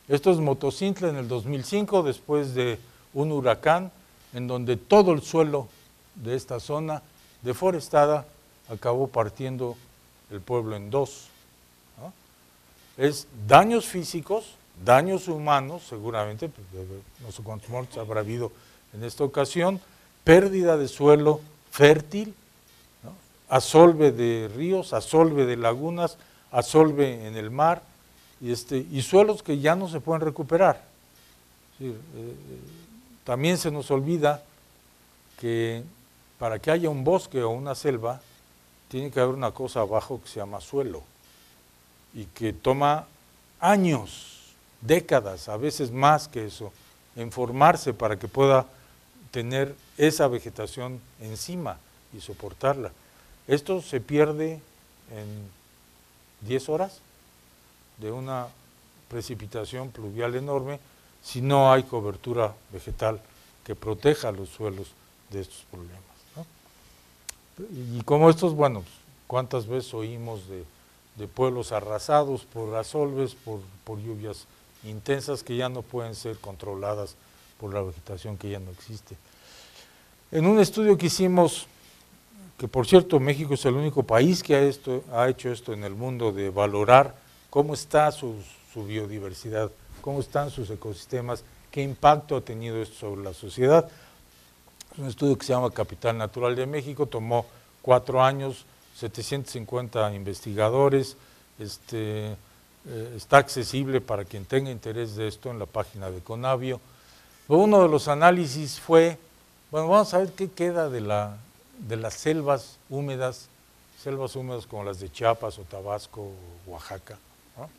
Esto es Motocintla en el 2005, después de un huracán en donde todo el suelo de esta zona deforestada acabó partiendo el pueblo en dos, ¿no? Es daños físicos, daños humanos, seguramente, no sé cuántos muertos habrá habido en esta ocasión, pérdida de suelo fértil, ¿no? Asolve de ríos, asolve de lagunas, asolve en el mar, y suelos que ya no se pueden recuperar. Sí, también se nos olvida que para que haya un bosque o una selva, tiene que haber una cosa abajo que se llama suelo, y que toma años, décadas, a veces más que eso, en formarse para que pueda tener esa vegetación encima y soportarla. Esto se pierde en 10 horas de una precipitación pluvial enorme si no hay cobertura vegetal que proteja los suelos de estos problemas, ¿no? Y como estos, bueno, ¿cuántas veces oímos de pueblos arrasados por asolves, por lluvias intensas que ya no pueden ser controladas por la vegetación que ya no existe? En un estudio que hicimos, que por cierto México es el único país que ha hecho esto en el mundo, de valorar cómo está su biodiversidad, cómo están sus ecosistemas, qué impacto ha tenido esto sobre la sociedad. Es un estudio que se llama Capital Natural de México, tomó 4 años, 750 investigadores, está accesible para quien tenga interés de esto en la página de Conavio. Uno de los análisis fue Bueno, vamos a ver qué queda de las selvas húmedas como las de Chiapas o Tabasco o Oaxaca, ¿no?,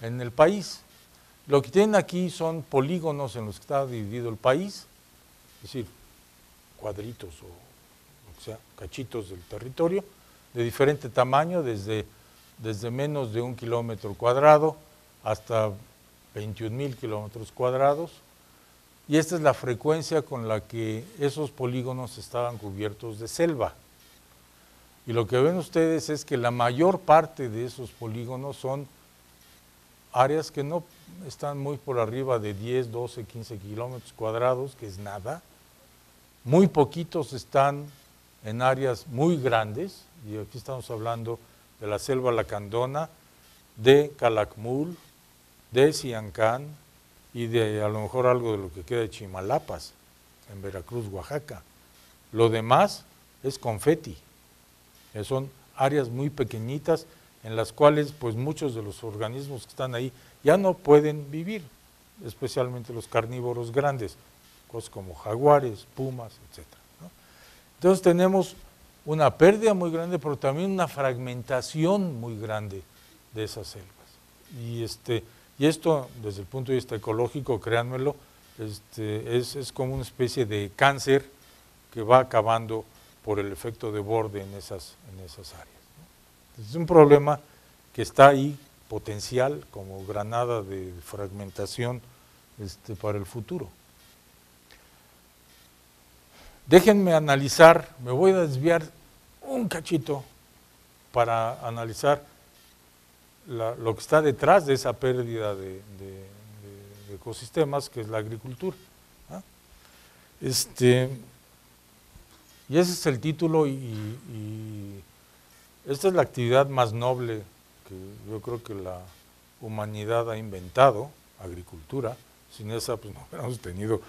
en el país. Lo que tienen aquí son polígonos en los que está dividido el país, es decir, cuadritos o sea, cachitos del territorio de diferente tamaño, desde menos de 1 kilómetro cuadrado hasta 21,000 kilómetros cuadrados, y esta es la frecuencia con la que esos polígonos estaban cubiertos de selva. Y lo que ven ustedes es que la mayor parte de esos polígonos son áreas que no están muy por arriba de 10, 12, 15 kilómetros cuadrados, que es nada. Muy poquitos están en áreas muy grandes, y aquí estamos hablando de la selva lacandona, de Calakmul, de Siancán y de a lo mejor algo de lo que queda de Chimalapas, en Veracruz, Oaxaca. Lo demás es confeti, son áreas muy pequeñitas en las cuales pues muchos de los organismos que están ahí ya no pueden vivir, especialmente los carnívoros grandes, cosas como jaguares, pumas, etc., ¿no? Entonces tenemos una pérdida muy grande, pero también una fragmentación muy grande de esas selvas. Y esto, desde el punto de vista ecológico, créanmelo, es como una especie de cáncer que va acabando por el efecto de borde en esas áreas, ¿no? Es un problema que está ahí, potencial, como granada de fragmentación para el futuro. Déjenme analizar, me voy a desviar un cachito para analizar lo que está detrás de esa pérdida de ecosistemas, que es la agricultura, ¿no? Y ese es el título, y esta es la actividad más noble que yo creo que la humanidad ha inventado, agricultura. Sin esa pues no hubiéramos tenido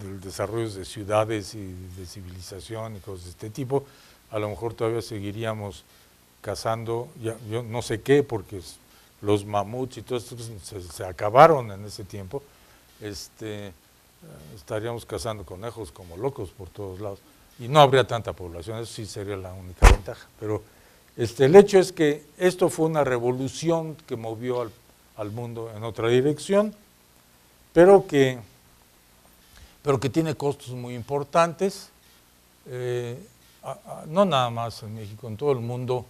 el desarrollo de ciudades y de civilización y cosas de este tipo. A lo mejor todavía seguiríamos cazando, yo no sé qué, porque los mamuts y todo esto se acabaron en ese tiempo. Estaríamos cazando conejos como locos por todos lados y no habría tanta población, eso sí sería la única ventaja. Pero el hecho es que esto fue una revolución que movió al mundo en otra dirección, pero que tiene costos muy importantes, no nada más en México, en todo el mundo.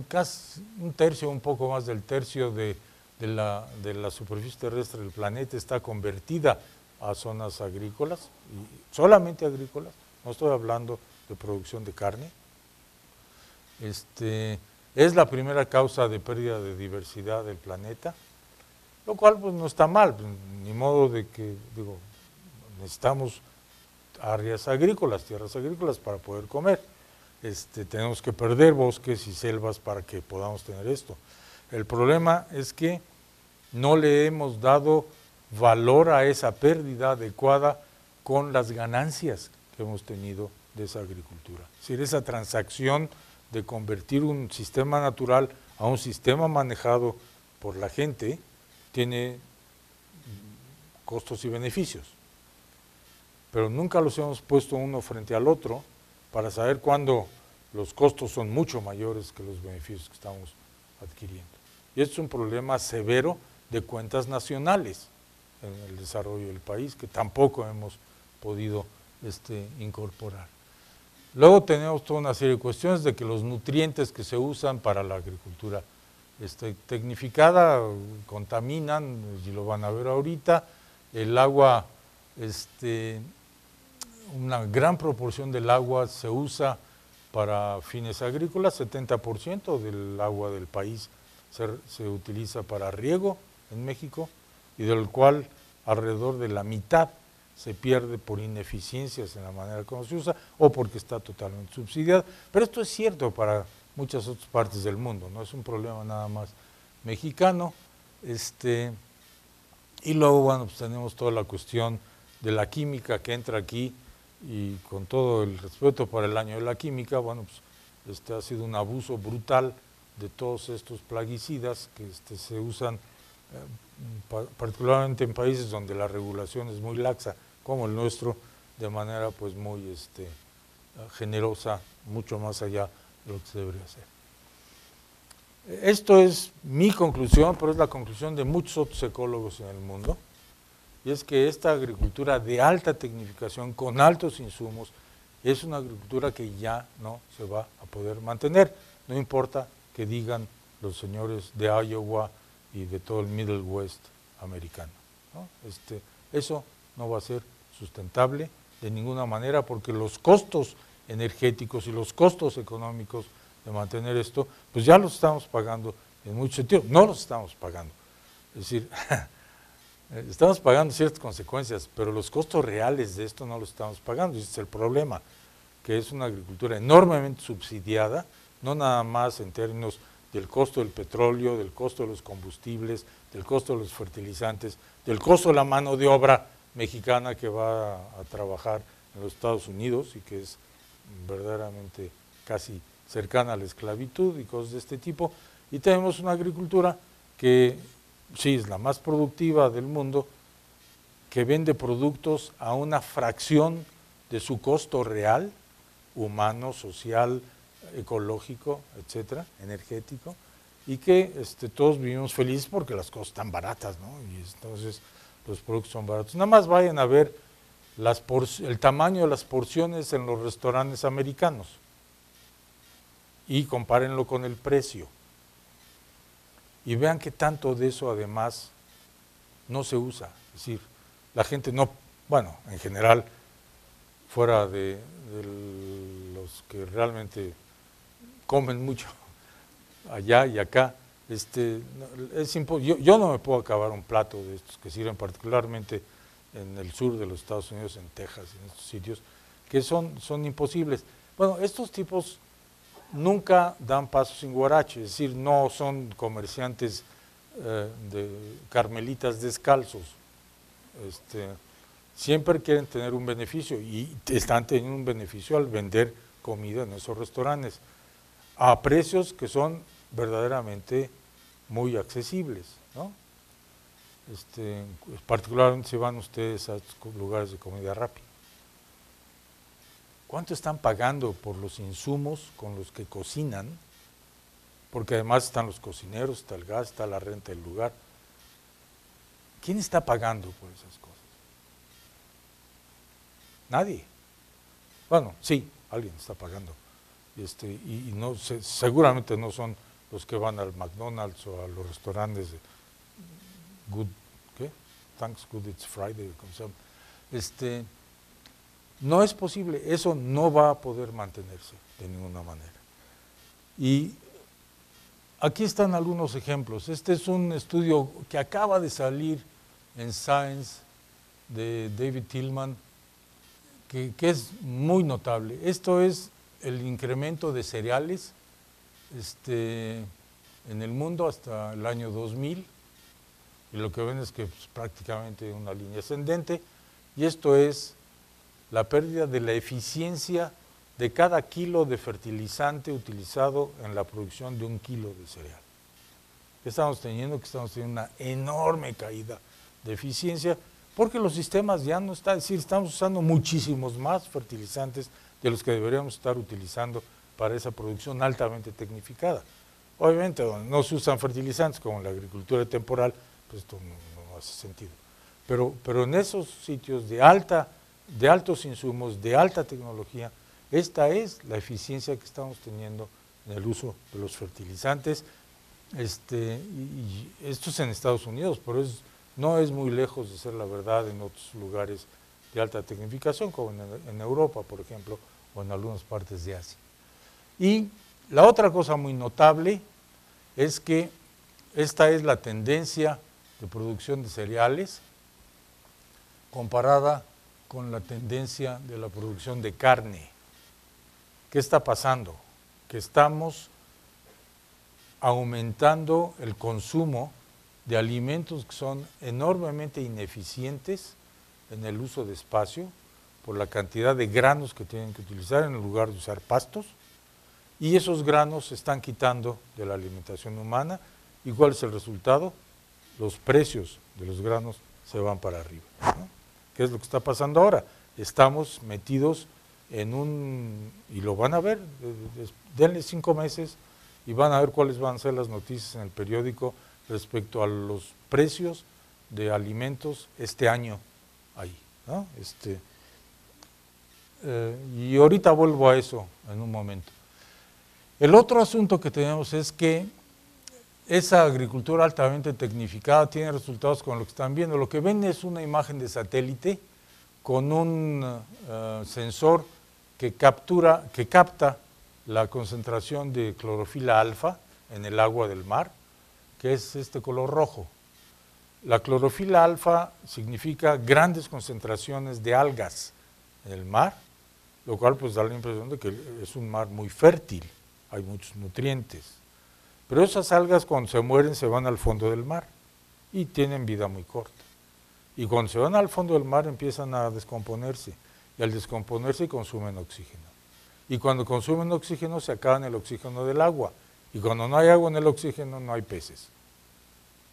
Casi un tercio, un poco más del tercio de la superficie terrestre del planeta está convertida a zonas agrícolas, y solamente agrícolas, no estoy hablando de producción de carne. Es la primera causa de pérdida de diversidad del planeta, lo cual pues no está mal, ni modo de que, necesitamos áreas agrícolas, tierras agrícolas para poder comer. Tenemos que perder bosques y selvas para que podamos tener esto. El problema es que no le hemos dado valor a esa pérdida adecuada con las ganancias que hemos tenido de esa agricultura. Es decir, esa transacción de convertir un sistema natural a un sistema manejado por la gente tiene costos y beneficios, pero nunca los hemos puesto uno frente al otro para saber cuándo los costos son mucho mayores que los beneficios que estamos adquiriendo. Y esto es un problema severo de cuentas nacionales en el desarrollo del país, que tampoco hemos podido incorporar. Luego tenemos toda una serie de cuestiones de que los nutrientes que se usan para la agricultura tecnificada contaminan, y lo van a ver ahorita. El agua, una gran proporción del agua se usa para fines agrícolas, 70% del agua del país se utiliza para riego en México, y del cual alrededor de la mitad se pierde por ineficiencias en la manera como se usa o porque está totalmente subsidiada. Pero esto es cierto para muchas otras partes del mundo, no es un problema nada más mexicano. Y luego, bueno, pues tenemos toda la cuestión de la química que entra aquí, y con todo el respeto para el año de la química, bueno, pues ha sido un abuso brutal de todos estos plaguicidas que se usan particularmente en países donde la regulación es muy laxa, como el nuestro. de manera pues muy generosa, mucho más allá de lo que se debería hacer. Esto es mi conclusión, pero es la conclusión de muchos otros ecólogos en el mundo, y es que esta agricultura de alta tecnificación, con altos insumos, es una agricultura que ya no se va a poder mantener, no importa que digan los señores de Iowa y de todo el Middle West americano, ¿no? Eso no va a ser sustentable de ninguna manera, porque los costos energéticos y los costos económicos de mantener esto, pues ya los estamos pagando en muchos sentidos, no los estamos pagando, es decir, estamos pagando ciertas consecuencias, pero los costos reales de esto no los estamos pagando, y ese es el problema, que es una agricultura enormemente subsidiada, no nada más en términos del costo del petróleo, del costo de los combustibles, del costo de los fertilizantes, del costo de la mano de obra mexicana que va a trabajar en los Estados Unidos y que es verdaderamente casi cercana a la esclavitud y cosas de este tipo, y tenemos una agricultura que sí es la más productiva del mundo, que vende productos a una fracción de su costo real, humano, social, ecológico, etcétera, energético, y que todos vivimos felices porque las cosas están baratas, ¿no? Y entonces los productos son baratos. Nada más vayan a ver el tamaño de las porciones en los restaurantes americanos y compárenlo con el precio. Y vean que tanto de eso además no se usa. Es decir, la gente no, bueno, en general, fuera de los que realmente comen mucho allá y acá, yo no me puedo acabar un plato de estos que sirven particularmente en el sur de los Estados Unidos, en Texas, en estos sitios, que son imposibles. Bueno, estos tipos nunca dan paso sin guarache, es decir, no son comerciantes de carmelitas descalzos, siempre quieren tener un beneficio y están teniendo un beneficio al vender comida en esos restaurantes a precios que son verdaderamente muy accesibles, ¿no? Particularmente si van ustedes a estos lugares de comida rápida. ¿Cuánto están pagando por los insumos con los que cocinan? Porque además están los cocineros, está el gas, está la renta del lugar. ¿Quién está pagando por esas cosas? Nadie. Bueno, sí, alguien está pagando. Y no, seguramente no son los que van al McDonald's o a los restaurantes de Thanks Good It's Friday, no es posible, eso no va a poder mantenerse de ninguna manera. Y aquí están algunos ejemplos. Este es un estudio que acaba de salir en Science de David Tillman, que es muy notable. Esto es el incremento de cereales en el mundo hasta el año 2000, y lo que ven es que es prácticamente una línea ascendente, y esto es la pérdida de la eficiencia de cada kilo de fertilizante utilizado en la producción de 1 kilo de cereal. ¿Qué estamos teniendo? Que estamos teniendo una enorme caída de eficiencia, porque los sistemas ya no están, es decir, estamos usando muchísimos más fertilizantes de los que deberíamos estar utilizando para esa producción altamente tecnificada. Obviamente, donde no se usan fertilizantes, como en la agricultura temporal, pues esto no hace sentido. Pero en esos sitios de altos insumos, de alta tecnología, esta es la eficiencia que estamos teniendo en el uso de los fertilizantes. Y esto es en Estados Unidos, pero no es muy lejos de ser la verdad en otros lugares de alta tecnificación, como en Europa, por ejemplo, o en algunas partes de Asia. Y la otra cosa muy notable es que esta es la tendencia de producción de cereales comparada con la tendencia de la producción de carne. ¿Qué está pasando? Que estamos aumentando el consumo de alimentos que son enormemente ineficientes en el uso de espacio por la cantidad de granos que tienen que utilizar en lugar de usar pastos, y esos granos se están quitando de la alimentación humana. ¿Y cuál es el resultado? Los precios de los granos se van para arriba, ¿no? ¿Qué es lo que está pasando ahora? estamos metidos en y lo van a ver, denle 5 meses y van a ver cuáles van a ser las noticias en el periódico respecto a los precios de alimentos este año ahí, ¿no? Y ahorita vuelvo a eso en un momento. El otro asunto que tenemos es que esa agricultura altamente tecnificada tiene resultados con lo que están viendo. Lo que ven es una imagen de satélite con un sensor que capta la concentración de clorofila alfa en el agua del mar, que es este color rojo. La clorofila alfa significa grandes concentraciones de algas en el mar, lo cual pues da la impresión de que es un mar muy fértil, hay muchos nutrientes. Pero esas algas cuando se mueren se van al fondo del mar y tienen vida muy corta. Y cuando se van al fondo del mar empiezan a descomponerse y al descomponerse consumen oxígeno. Y cuando consumen oxígeno se acaban el oxígeno del agua y cuando no hay agua en el oxígeno no hay peces.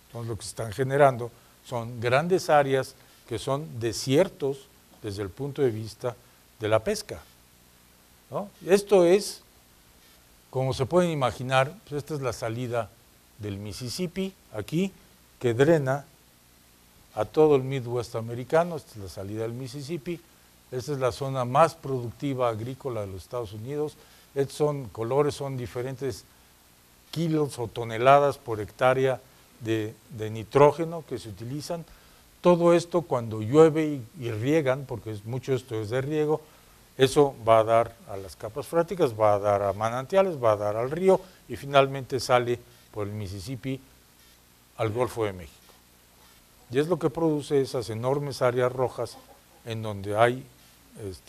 Entonces lo que se están generando son grandes áreas que son desiertos desde el punto de vista de la pesca, ¿no? Esto es, como se pueden imaginar, pues esta es la salida del Mississippi, aquí, que drena a todo el Midwest americano. Esta es la salida del Mississippi, esta es la zona más productiva agrícola de los Estados Unidos. Estos son colores, son diferentes kilos o toneladas por hectárea de nitrógeno que se utilizan. Todo esto cuando llueve y riegan, porque mucho esto es de riego, eso va a dar a las capas freáticas, va a dar a manantiales, va a dar al río y finalmente sale por el Mississippi al Golfo de México. Y es lo que produce esas enormes áreas rojas en donde hay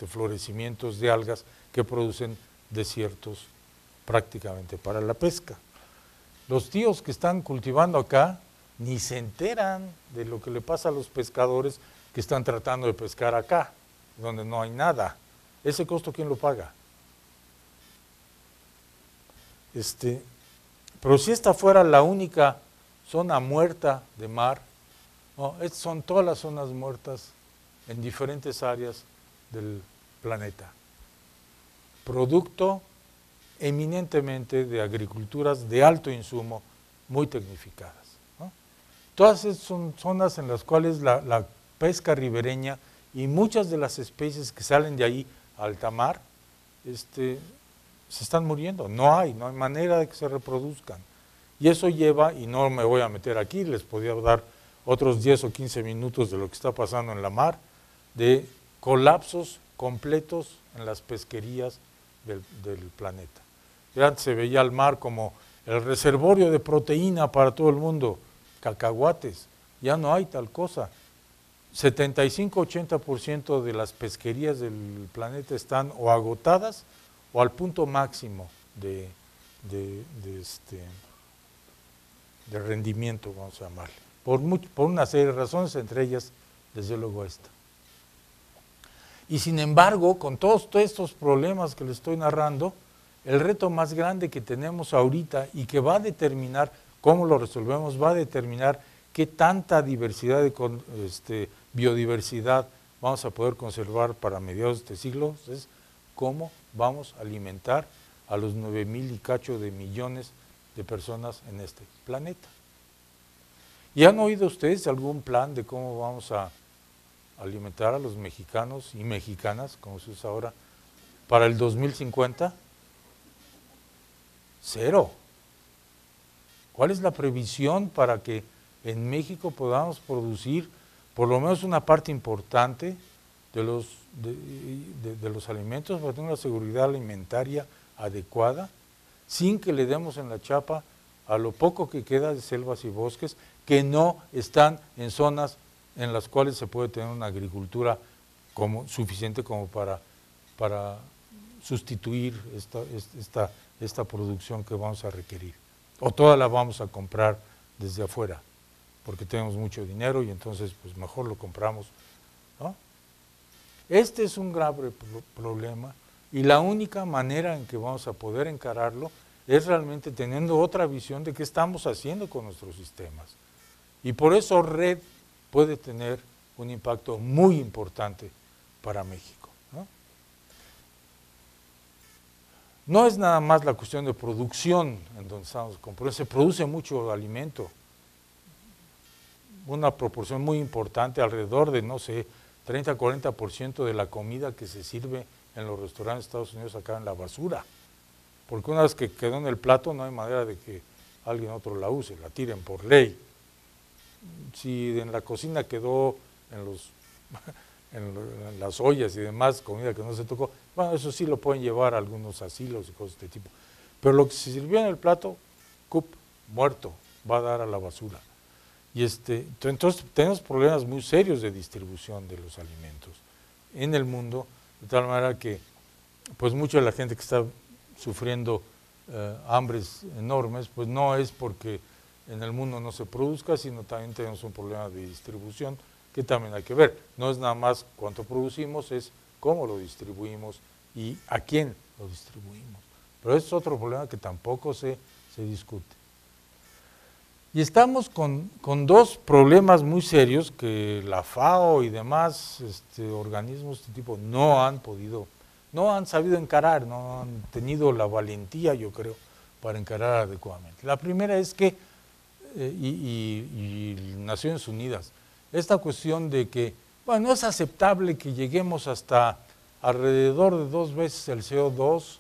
florecimientos de algas que producen desiertos prácticamente para la pesca. Los tíos que están cultivando acá ni se enteran de lo que le pasa a los pescadores que están tratando de pescar acá, donde no hay nada. ¿Ese costo quién lo paga? Pero si esta fuera la única zona muerta de mar, no, estas son todas las zonas muertas en diferentes áreas del planeta. Producto eminentemente de agriculturas de alto insumo, muy tecnificadas, ¿no? Todas estas son zonas en las cuales la pesca ribereña y muchas de las especies que salen de ahí a alta mar se están muriendo, no hay manera de que se reproduzcan. Y eso lleva, y no me voy a meter aquí, les podría dar otros 10 o 15 minutos de lo que está pasando en la mar, de colapsos completos en las pesquerías del planeta. Ya antes se veía al mar como el reservorio de proteína para todo el mundo, cacahuates, ya no hay tal cosa. 75-80% de las pesquerías del planeta están o agotadas o al punto máximo de rendimiento, vamos a llamarle, por una serie de razones, entre ellas, desde luego esta. Y sin embargo, con todos estos problemas que les estoy narrando, el reto más grande que tenemos ahorita y que va a determinar cómo lo resolvemos, va a determinar qué tanta diversidad biodiversidad vamos a poder conservar para mediados de este siglo, es cómo vamos a alimentar a los 9,000 y cacho de millones de personas en este planeta. ¿Y han oído ustedes algún plan de cómo vamos a alimentar a los mexicanos y mexicanas, como se usa ahora, para el 2050? Cero. ¿Cuál es la previsión para que en México podamos producir por lo menos una parte importante de los alimentos para tener una seguridad alimentaria adecuada, sin que le demos en la chapa a lo poco que queda de selvas y bosques que no están en zonas en las cuales se puede tener una agricultura suficiente como para sustituir esta producción que vamos a requerir? O toda la vamos a comprar desde afuera, porque tenemos mucho dinero y entonces pues mejor lo compramos, ¿no? Este es un grave problema y la única manera en que vamos a poder encararlo es realmente teniendo otra visión de qué estamos haciendo con nuestros sistemas. Y por eso RED puede tener un impacto muy importante para México, ¿no? No es nada más la cuestión de producción en donde estamos comprando, se produce mucho alimento, una proporción muy importante, alrededor de, no sé, 30-40% de la comida que se sirve en los restaurantes de Estados Unidos acaba en la basura, porque una vez que quedó en el plato no hay manera de que alguien otro la use, la tiren por ley. Si en la cocina quedó en las ollas y demás, comida que no se tocó, bueno, eso sí lo pueden llevar a algunos asilos y cosas de este tipo. Pero lo que se sirvió en el plato, muerto, va a dar a la basura. Y entonces tenemos problemas muy serios de distribución de los alimentos en el mundo, de tal manera que pues mucha de la gente que está sufriendo hambres enormes, pues no es porque en el mundo no se produzca, sino también tenemos un problema de distribución que también hay que ver. No es nada más cuánto producimos, es cómo lo distribuimos y a quién lo distribuimos. Pero es otro problema que tampoco se discute. Y estamos con dos problemas muy serios que la FAO y demás organismos de este tipo no han sabido encarar, no han tenido la valentía, yo creo, para encarar adecuadamente. La primera es que, y Naciones Unidas, esta cuestión de que, bueno, no es aceptable que lleguemos hasta alrededor de 2 veces el CO2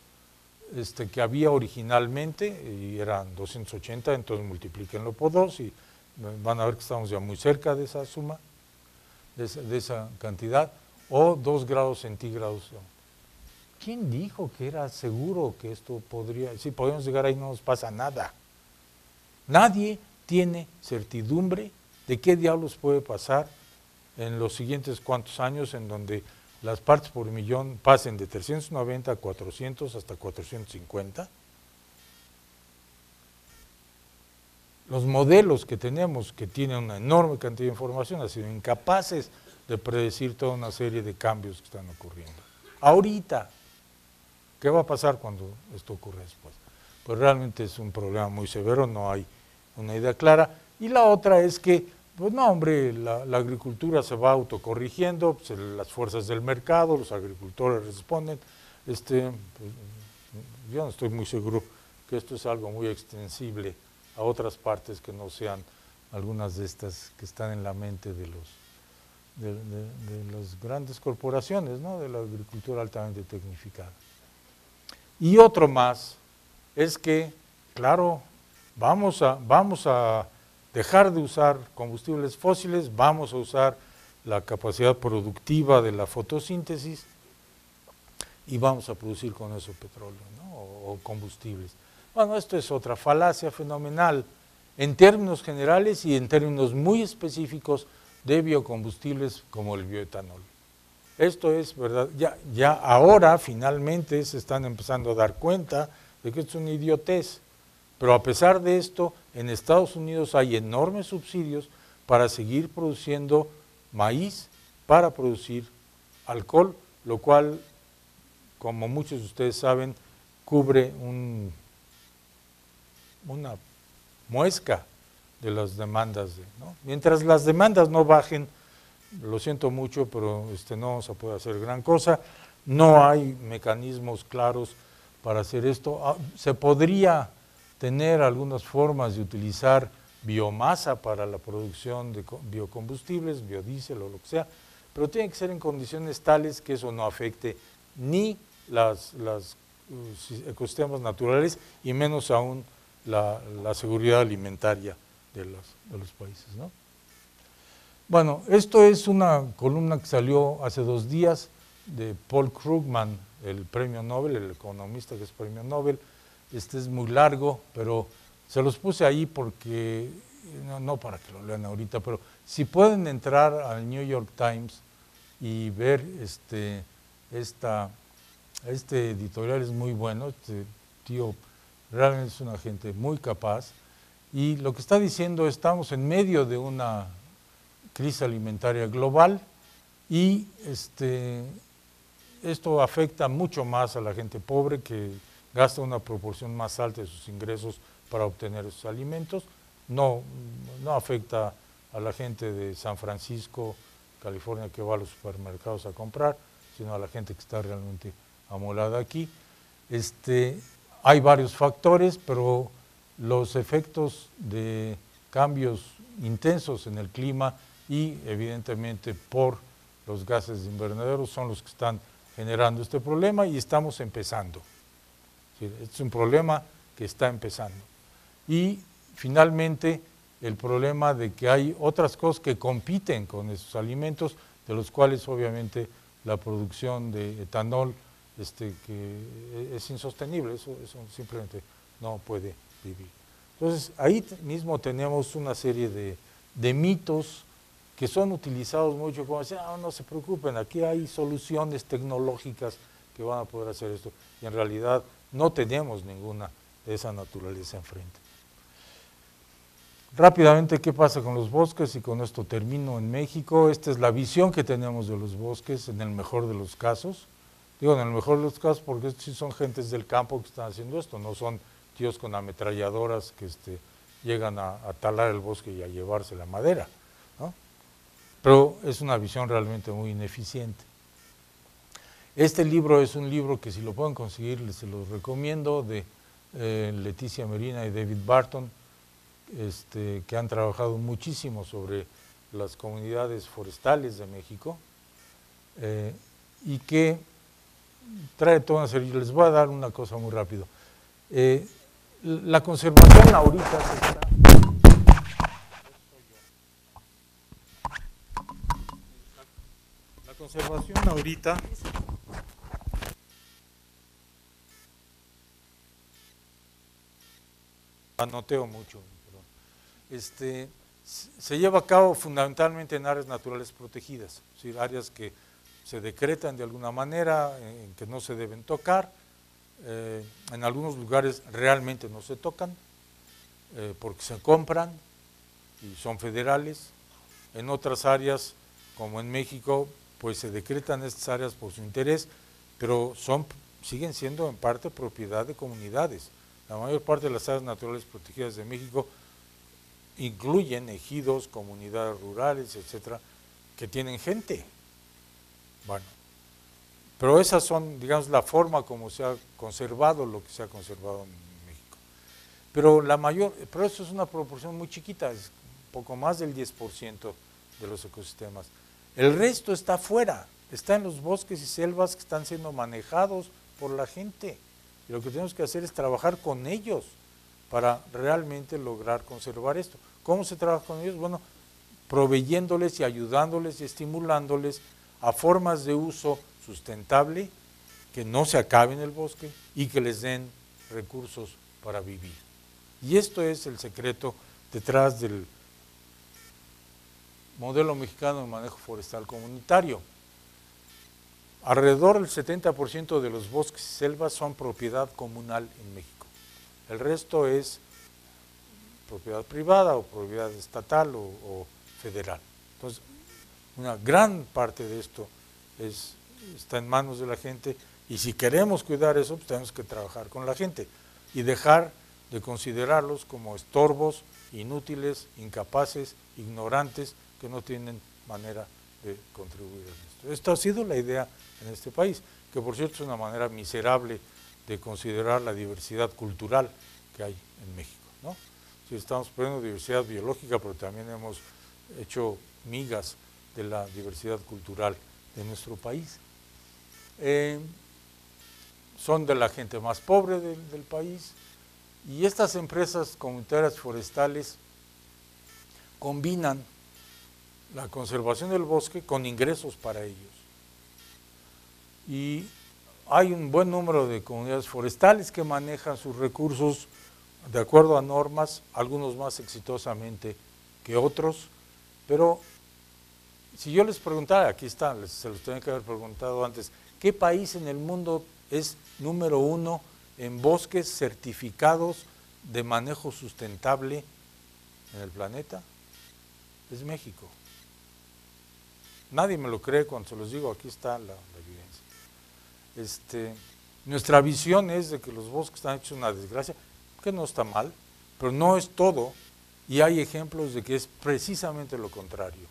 que había originalmente, y eran 280, entonces multiplíquenlo por 2 y van a ver que estamos ya muy cerca de esa suma, de esa cantidad, o 2 grados centígrados. ¿Quién dijo que era seguro que esto podría, si podemos llegar ahí no nos pasa nada? Nadie tiene certidumbre de qué diablos puede pasar en los siguientes cuantos años en donde las partes por millón pasen de 390 a 400 hasta 450. Los modelos que tenemos, que tienen una enorme cantidad de información, han sido incapaces de predecir toda una serie de cambios que están ocurriendo. Ahorita, ¿qué va a pasar cuando esto ocurra después? Pues realmente es un problema muy severo, no hay una idea clara. Y la otra es que, pues no, hombre, la agricultura se va autocorrigiendo, pues las fuerzas del mercado, los agricultores responden. Pues, yo no estoy muy seguro que esto es algo muy extensible a otras partes que no sean algunas de estas que están en la mente de las grandes corporaciones, ¿no? De la agricultura altamente tecnificada. Y otro más es que, claro, vamos a dejar de usar combustibles fósiles, vamos a usar la capacidad productiva de la fotosíntesis y vamos a producir con eso petróleo, ¿no? o combustibles. Bueno, esto es otra falacia fenomenal en términos generales y en términos muy específicos de biocombustibles como el bioetanol. Esto es verdad, ya ahora finalmente se están empezando a dar cuenta de que esto es una idiotez, pero a pesar de esto, en Estados Unidos hay enormes subsidios para seguir produciendo maíz, para producir alcohol, lo cual, como muchos de ustedes saben, cubre una muesca de las demandas, ¿no? Mientras las demandas no bajen, lo siento mucho, pero no vamos a poder hacer gran cosa, no hay mecanismos claros para hacer esto. Se podría tener algunas formas de utilizar biomasa para la producción de biocombustibles, biodiesel o lo que sea, pero tiene que ser en condiciones tales que eso no afecte ni los ecosistemas naturales y menos aún la seguridad alimentaria de los países, ¿no? Bueno, esto es una columna que salió hace 2 días de Paul Krugman, el premio Nobel, el economista que es premio Nobel. Este es muy largo, pero se los puse ahí porque, no para que lo lean ahorita, pero si pueden entrar al New York Times y ver este editorial es muy bueno, este tío realmente es una gente muy capaz, y lo que está diciendo, estamos en medio de una crisis alimentaria global y esto afecta mucho más a la gente pobre que gasta una proporción más alta de sus ingresos para obtener esos alimentos, no afecta a la gente de San Francisco, California, que va a los supermercados a comprar, sino a la gente que está realmente amolada aquí. Hay varios factores, pero los efectos de cambios intensos en el clima y evidentemente por los gases de invernadero son los que están generando este problema y estamos empezando. Es un problema que está empezando. Y finalmente el problema de que hay otras cosas que compiten con esos alimentos, de los cuales obviamente la producción de etanol que es insostenible, eso simplemente no puede vivir. Entonces ahí mismo tenemos una serie de mitos que son utilizados mucho como decir, no se preocupen, aquí hay soluciones tecnológicas que van a poder hacer esto, y en realidad no tenemos ninguna de esa naturaleza enfrente. Rápidamente, ¿qué pasa con los bosques? Y con esto termino en México. Esta es la visión que tenemos de los bosques en el mejor de los casos. Digo en el mejor de los casos porque sí son gentes del campo que están haciendo esto, no son tíos con ametralladoras que llegan a talar el bosque y a llevarse la madera, ¿no? Pero es una visión realmente muy ineficiente. Este libro es un libro que si lo pueden conseguir, se los recomiendo, de Leticia Merina y David Barton, que han trabajado muchísimo sobre las comunidades forestales de México y que trae toda una serie. Les voy a dar una cosa muy rápido. La conservación ahorita La conservación ahorita anoteo mucho, se lleva a cabo fundamentalmente en áreas naturales protegidas, es decir, áreas que se decretan de alguna manera, en que no se deben tocar, en algunos lugares realmente no se tocan, porque se compran y son federales, en otras áreas, como en México, pues se decretan estas áreas por su interés, pero siguen siendo en parte propiedad de comunidades. La mayor parte de las áreas naturales protegidas de México incluyen ejidos, comunidades rurales, etcétera, que tienen gente. Bueno, pero esas son, digamos, la forma como se ha conservado lo que se ha conservado en México. Pero eso es una proporción muy chiquita, es poco más del 10% de los ecosistemas. El resto está afuera, está en los bosques y selvas que están siendo manejados por la gente. Y lo que tenemos que hacer es trabajar con ellos para realmente lograr conservar esto. ¿Cómo se trabaja con ellos? Bueno, proveyéndoles y ayudándoles y estimulándoles a formas de uso sustentable, que no se acabe en el bosque y que les den recursos para vivir. Y esto es el secreto detrás del modelo mexicano de manejo forestal comunitario. Alrededor del 70% de los bosques y selvas son propiedad comunal en México. El resto es propiedad privada o propiedad estatal o federal. Entonces, una gran parte de esto está en manos de la gente, y si queremos cuidar eso, pues tenemos que trabajar con la gente y dejar de considerarlos como estorbos, inútiles, incapaces, ignorantes, que no tienen manera de contribuir a esto. Esta ha sido la idea en este país, que por cierto es una manera miserable de considerar la diversidad cultural que hay en México, ¿no? Si estamos poniendo diversidad biológica, pero también hemos hecho migas de la diversidad cultural de nuestro país. Son de la gente más pobre del país, y estas empresas comunitarias forestales combinan la conservación del bosque con ingresos para ellos. Y hay un buen número de comunidades forestales que manejan sus recursos de acuerdo a normas, algunos más exitosamente que otros, pero si yo les preguntara, aquí está, se los tenía que haber preguntado antes, ¿qué país en el mundo es número 1 en bosques certificados de manejo sustentable en el planeta? Es México. Nadie me lo cree cuando se los digo, aquí está la evidencia. Nuestra visión es de que los bosques están hechos una desgracia, que no está mal, pero no es todo, y hay ejemplos de que es precisamente lo contrario.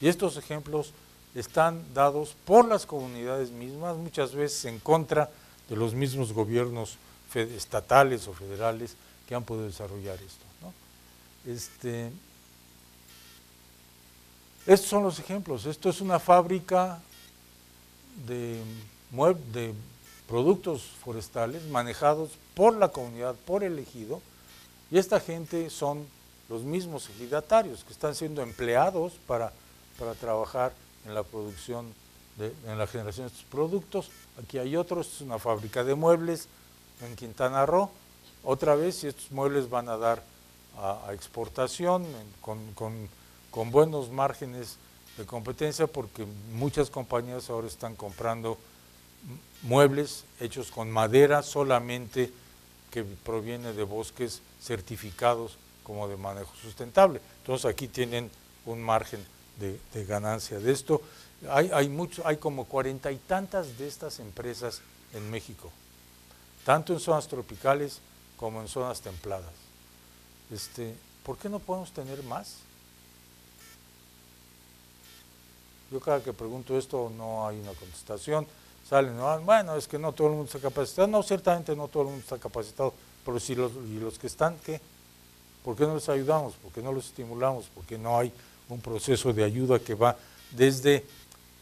Y estos ejemplos están dados por las comunidades mismas, muchas veces en contra de los mismos gobiernos estatales o federales que han podido desarrollar esto, ¿no? Estos son los ejemplos. Esto es una fábrica de productos forestales manejados por la comunidad, por el ejido, y esta gente son los mismos ejidatarios que están siendo empleados para trabajar en la producción, en la generación de estos productos. Aquí hay otros, es una fábrica de muebles en Quintana Roo, otra vez, y estos muebles van a dar a exportación con buenos márgenes de competencia, porque muchas compañías ahora están comprando muebles hechos con madera solamente que proviene de bosques certificados como de manejo sustentable. Entonces aquí tienen un margen de ganancia de esto. Hay como 40 y tantas de estas empresas en México, tanto en zonas tropicales como en zonas templadas. ¿Por qué no podemos tener más? Yo cada que pregunto esto no hay una contestación. Salen, bueno, es que no todo el mundo está capacitado. No, ciertamente no todo el mundo está capacitado, pero si los que están, ¿qué? ¿Por qué no les ayudamos? ¿Por qué no los estimulamos? ¿Por qué no hay un proceso de ayuda que va desde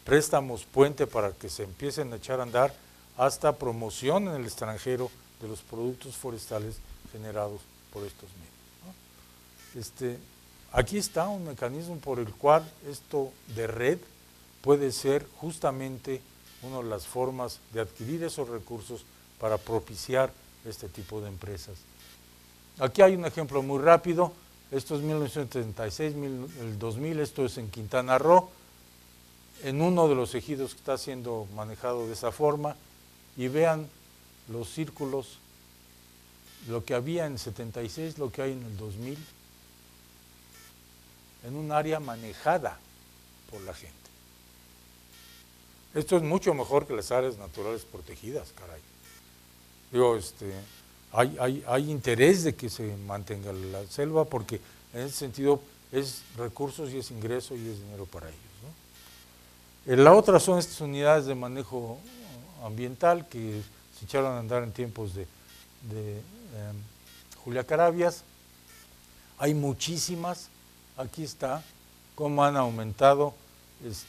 préstamos puente para que se empiecen a echar a andar hasta promoción en el extranjero de los productos forestales generados por estos medios, ¿no? Aquí está un mecanismo por el cual esto de red puede ser justamente una de las formas de adquirir esos recursos para propiciar este tipo de empresas. Aquí hay un ejemplo muy rápido. Esto es 1936, el 2000, esto es en Quintana Roo, en uno de los ejidos que está siendo manejado de esa forma, y vean los círculos, lo que había en 76, lo que hay en el 2000, en un área manejada por la gente. Esto es mucho mejor que las áreas naturales protegidas, caray. Digo, hay interés de que se mantenga la selva, porque en ese sentido es recursos y es ingreso y es dinero para ellos, ¿no? La otra son estas unidades de manejo ambiental que se echaron a andar en tiempos de Julia Carabias. Hay muchísimas. Aquí está cómo han aumentado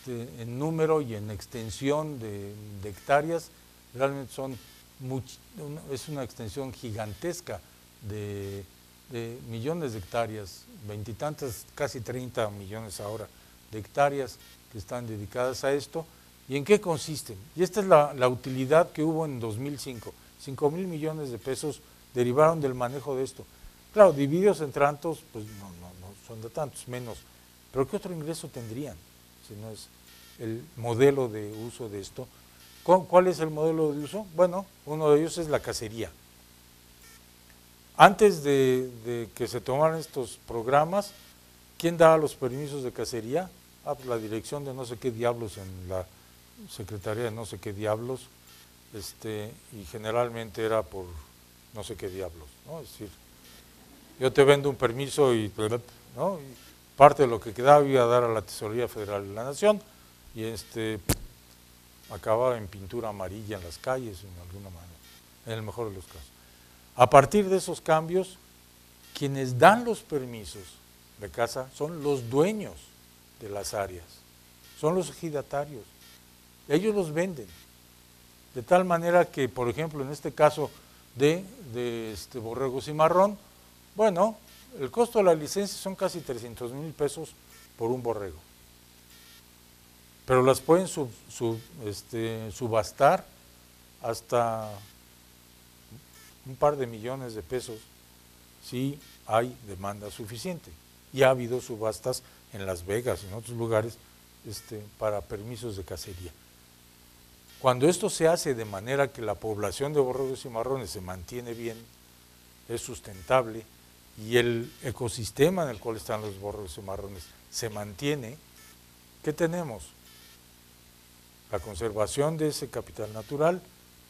en número y en extensión de hectáreas. Realmente es una extensión gigantesca de millones de hectáreas, veintitantas, casi 30 millones ahora de hectáreas que están dedicadas a esto. ¿Y en qué consisten? Y esta es la utilidad que hubo en 2005. 5,000 millones de pesos derivaron del manejo de esto. Claro, divididos entre tantos, pues no son de tantos, menos. Pero ¿qué otro ingreso tendrían si no es el modelo de uso de esto? ¿Cuál es el modelo de uso? Bueno, uno de ellos es la cacería. Antes de que se tomaran estos programas, ¿quién daba los permisos de cacería? Pues la dirección de no sé qué diablos en la Secretaría de no sé qué diablos, y generalmente era por no sé qué diablos, ¿no? Es decir, yo te vendo un permiso ¿no? Y parte de lo que quedaba iba a dar a la Tesorería Federal de la Nación, y acababa en pintura amarilla en las calles, en alguna manera, en el mejor de los casos. A partir de esos cambios, quienes dan los permisos de caza son los dueños de las áreas, son los ejidatarios, ellos los venden, de tal manera que, por ejemplo, en este caso de borrego cimarrón, bueno, el costo de la licencia son casi 300,000 pesos por un borrego, pero las pueden subastar hasta un par de millones de pesos si hay demanda suficiente. Y ha habido subastas en Las Vegas y en otros lugares para permisos de cacería. Cuando esto se hace de manera que la población de borregos y cimarrones se mantiene bien, es sustentable, y el ecosistema en el cual están los borregos y cimarrones se mantiene, ¿qué tenemos? La conservación de ese capital natural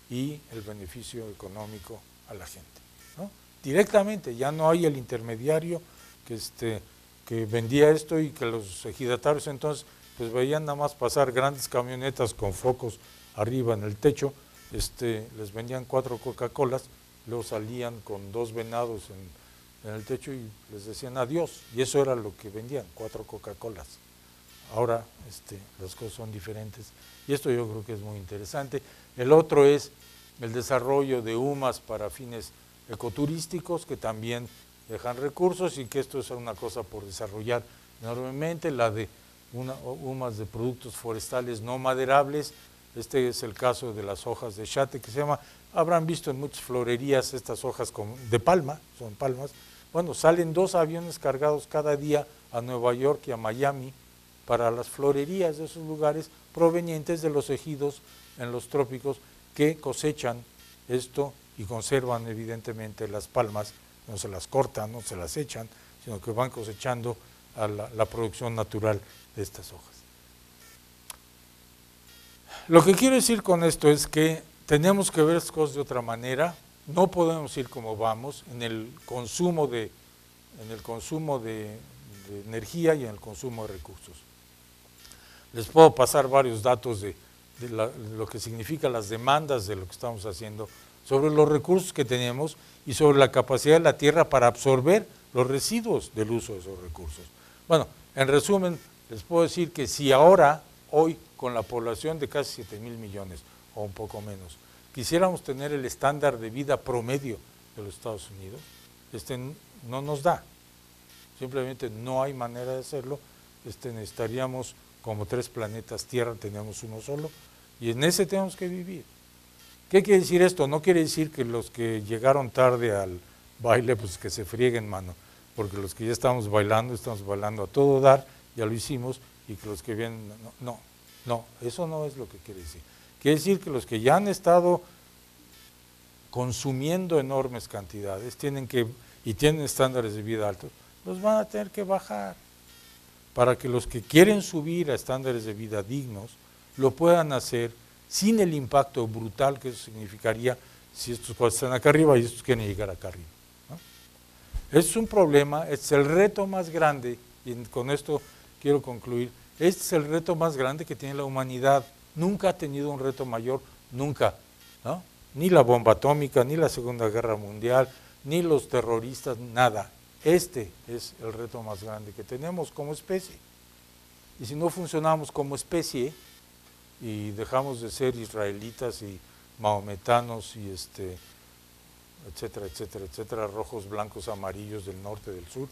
y el beneficio económico a la gente, ¿no? Directamente, ya no hay el intermediario que vendía esto y que los ejidatarios entonces pues veían nada más pasar grandes camionetas con focos arriba en el techo, les vendían 4 Coca-Colas, luego salían con 2 venados en el techo y les decían adiós, y eso era lo que vendían, 4 Coca-Colas. Ahora las cosas son diferentes y esto yo creo que es muy interesante. El otro es el desarrollo de UMAS para fines ecoturísticos que también dejan recursos y que esto es una cosa por desarrollar enormemente, la de UMAS de productos forestales no maderables. Este es el caso de las hojas de chate que se llama, habrán visto en muchas florerías estas hojas de palma, son palmas. Bueno, salen 2 aviones cargados cada día a Nueva York y a Miami para las florerías de esos lugares provenientes de los ejidos en los trópicos que cosechan esto y conservan evidentemente las palmas, no se las cortan, no se las echan, sino que van cosechando a la producción natural de estas hojas. Lo que quiero decir con esto es que tenemos que ver las cosas de otra manera, no podemos ir como vamos en el consumo de energía y en el consumo de recursos. Les puedo pasar varios datos de lo que significa las demandas de lo que estamos haciendo, sobre los recursos que tenemos y sobre la capacidad de la Tierra para absorber los residuos del uso de esos recursos. Bueno, en resumen, les puedo decir que si hoy, con la población de casi 7,000 millones o un poco menos, quisiéramos tener el estándar de vida promedio de los Estados Unidos, no nos da. Simplemente no hay manera de hacerlo. Necesitaríamos como 3 planetas Tierra, tenemos uno solo, y en ese tenemos que vivir. ¿Qué quiere decir esto? No quiere decir que los que llegaron tarde al baile, pues que se frieguen, mano, porque los que ya estamos bailando a todo dar, ya lo hicimos, y que los que vienen, no, eso no es lo que quiere decir. Quiere decir que los que ya han estado consumiendo enormes cantidades, tienen estándares de vida altos, los van a tener que bajar, para que los que quieren subir a estándares de vida dignos, lo puedan hacer sin el impacto brutal que eso significaría si estos cuatro están acá arriba y estos quieren llegar acá arriba, ¿no? Es un problema, es el reto más grande, y con esto quiero concluir, este es el reto más grande que tiene la humanidad, nunca ha tenido un reto mayor, nunca, ¿no? Ni la bomba atómica, ni la Segunda Guerra Mundial, ni los terroristas, nada. Este es el reto más grande que tenemos como especie. Y si no funcionamos como especie y dejamos de ser israelitas y mahometanos y etcétera, etcétera, etcétera, rojos, blancos, amarillos del norte, del sur,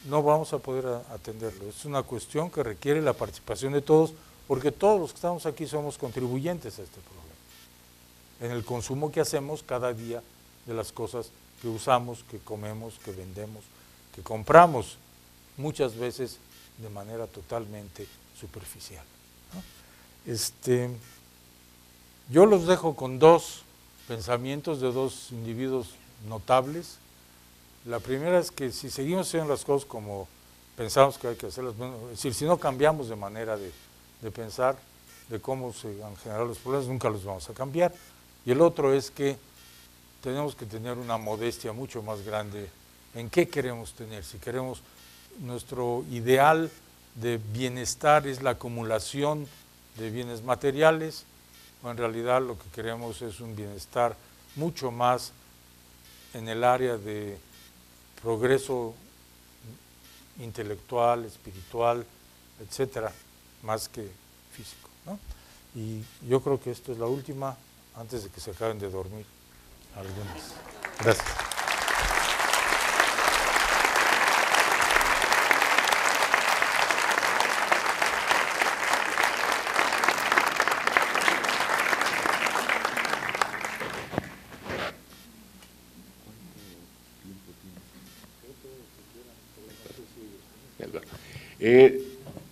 no vamos a poder atenderlo. Es una cuestión que requiere la participación de todos, porque todos los que estamos aquí somos contribuyentes a este problema. En el consumo que hacemos cada día de las cosas que usamos, que comemos, que vendemos, que compramos, muchas veces de manera totalmente superficial, ¿no? Yo los dejo con 2 pensamientos de 2 individuos notables. La primera es que si seguimos haciendo las cosas como pensamos que hay que hacerlas, es decir, si no cambiamos de manera de pensar, de cómo se han generado los problemas, nunca los vamos a cambiar. Y el otro es que tenemos que tener una modestia mucho más grande en qué queremos tener. Si queremos, nuestro ideal de bienestar es la acumulación de bienes materiales, o en realidad lo que queremos es un bienestar mucho más en el área de progreso intelectual, espiritual, etcétera, más que físico, ¿no? Y yo creo que esto es la última, antes de que se acaben de dormir algunas. Gracias.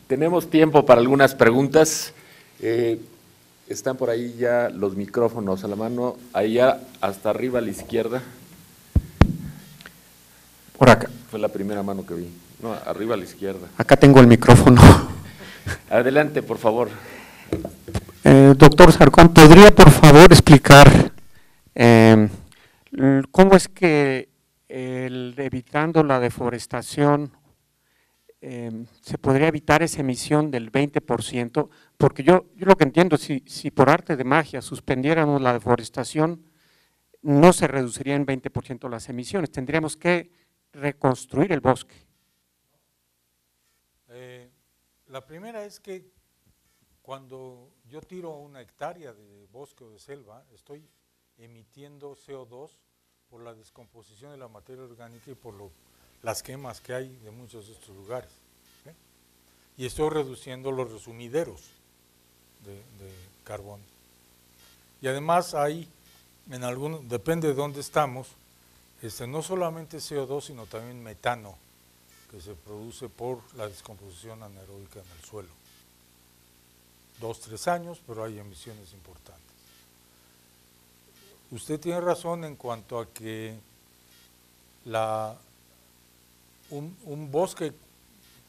Tenemos tiempo para algunas preguntas. Están por ahí ya los micrófonos a la mano, allá hasta arriba a la izquierda. Por acá. Fue la primera mano que vi. No, arriba a la izquierda. Acá tengo el micrófono. Adelante, por favor. Doctor Sarucán, ¿podría por favor explicar cómo es que evitando la deforestación se podría evitar esa emisión del 20%, porque yo lo que entiendo, si por arte de magia suspendiéramos la deforestación, no se reduciría en 20% las emisiones, tendríamos que reconstruir el bosque. La primera es que cuando yo tiro una hectárea de bosque o de selva, estoy emitiendo CO2 por la descomposición de la materia orgánica y por las quemas que hay de muchos de estos lugares. ¿Okay? Y estoy reduciendo los resumideros de carbón. Y además hay, depende de dónde estamos, no solamente CO2, sino también metano, que se produce por la descomposición anaeróbica en el suelo. 2-3 años, pero hay emisiones importantes. Usted tiene razón en cuanto a que un bosque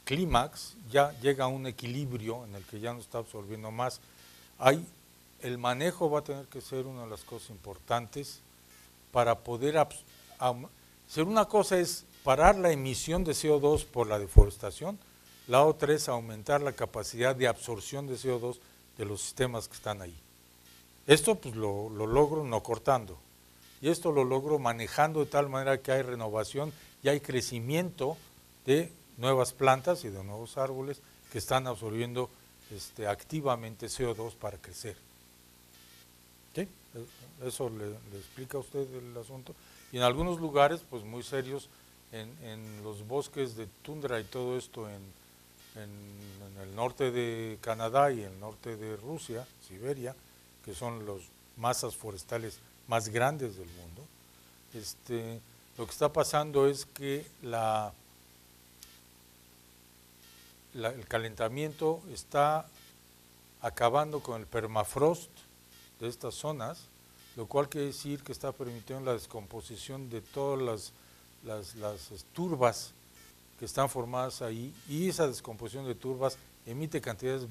clímax ya llega a un equilibrio en el que ya no está absorbiendo más. El manejo va a tener que ser una de las cosas importantes para poder ser. Una cosa es parar la emisión de CO2 por la deforestación, la otra es aumentar la capacidad de absorción de CO2 de los sistemas que están ahí. Esto pues lo logro no cortando, y esto lo logro manejando de tal manera que hay renovación y hay crecimiento de nuevas plantas y de nuevos árboles que están absorbiendo activamente CO2 para crecer. ¿Sí? Eso le explica a usted el asunto. Y en algunos lugares, pues muy serios, en los bosques de tundra y todo esto en el norte de Canadá y el norte de Rusia, Siberia, que son las masas forestales más grandes del mundo, lo que está pasando es que el calentamiento está acabando con el permafrost de estas zonas, lo cual quiere decir que está permitiendo la descomposición de todas las turbas que están formadas ahí, y esa descomposición de turbas emite cantidades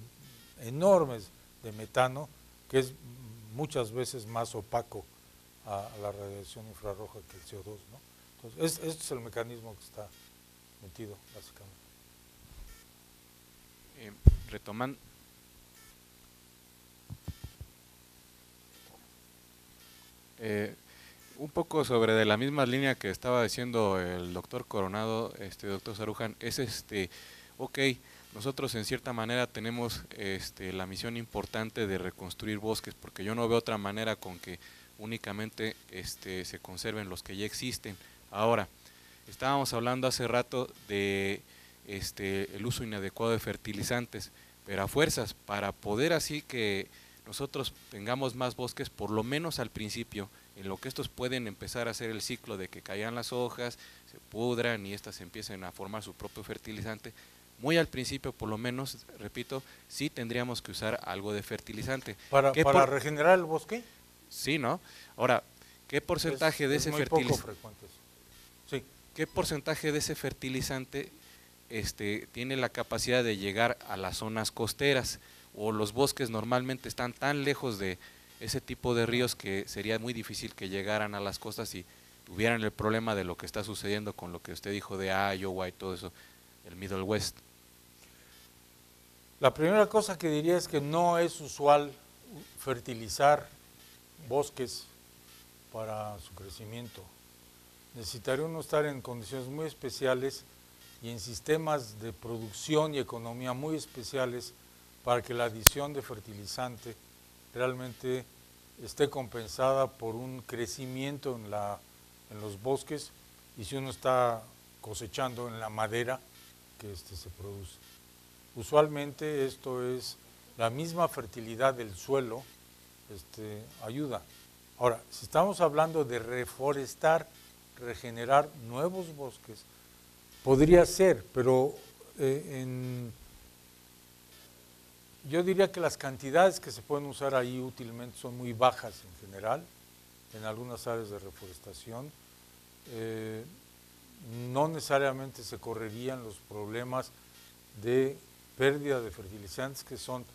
enormes de metano, que es muchas veces más opaco a la radiación infrarroja que el CO2, ¿no? Entonces, este es el mecanismo que está metido, básicamente. Retomando. Un poco sobre de la misma línea que estaba diciendo el doctor Coronado, doctor Saruján, es ok, nosotros en cierta manera tenemos la misión importante de reconstruir bosques, porque yo no veo otra manera con que únicamente se conserven los que ya existen. Ahora, estábamos hablando hace rato de el uso inadecuado de fertilizantes, pero a fuerzas, para poder así que nosotros tengamos más bosques, por lo menos al principio, en lo que estos pueden empezar a hacer el ciclo de que caigan las hojas, se pudran y estas empiecen a formar su propio fertilizante, muy al principio por lo menos, repito, sí tendríamos que usar algo de fertilizante. ¿Para regenerar el bosque? Sí, ¿no? Ahora, ¿qué porcentaje de ese fertilizante? Sí. ¿Qué porcentaje de ese fertilizante tiene la capacidad de llegar a las zonas costeras? O los bosques normalmente están tan lejos de ese tipo de ríos que sería muy difícil que llegaran a las costas y tuvieran el problema de lo que está sucediendo con lo que usted dijo de Iowa y todo eso, el Middle West. La primera cosa que diría es que no es usual fertilizar bosques para su crecimiento. Necesitaría uno estar en condiciones muy especiales y en sistemas de producción y economía muy especiales para que la adición de fertilizante realmente esté compensada por un crecimiento en los bosques, y si uno está cosechando en la madera que se produce. Usualmente esto es la misma fertilidad del suelo, ayuda. Ahora, si estamos hablando de reforestar, regenerar nuevos bosques, podría ser, pero yo diría que las cantidades que se pueden usar ahí útilmente son muy bajas en general, en algunas áreas de reforestación. No necesariamente se correrían los problemas de pérdida de fertilizantes que son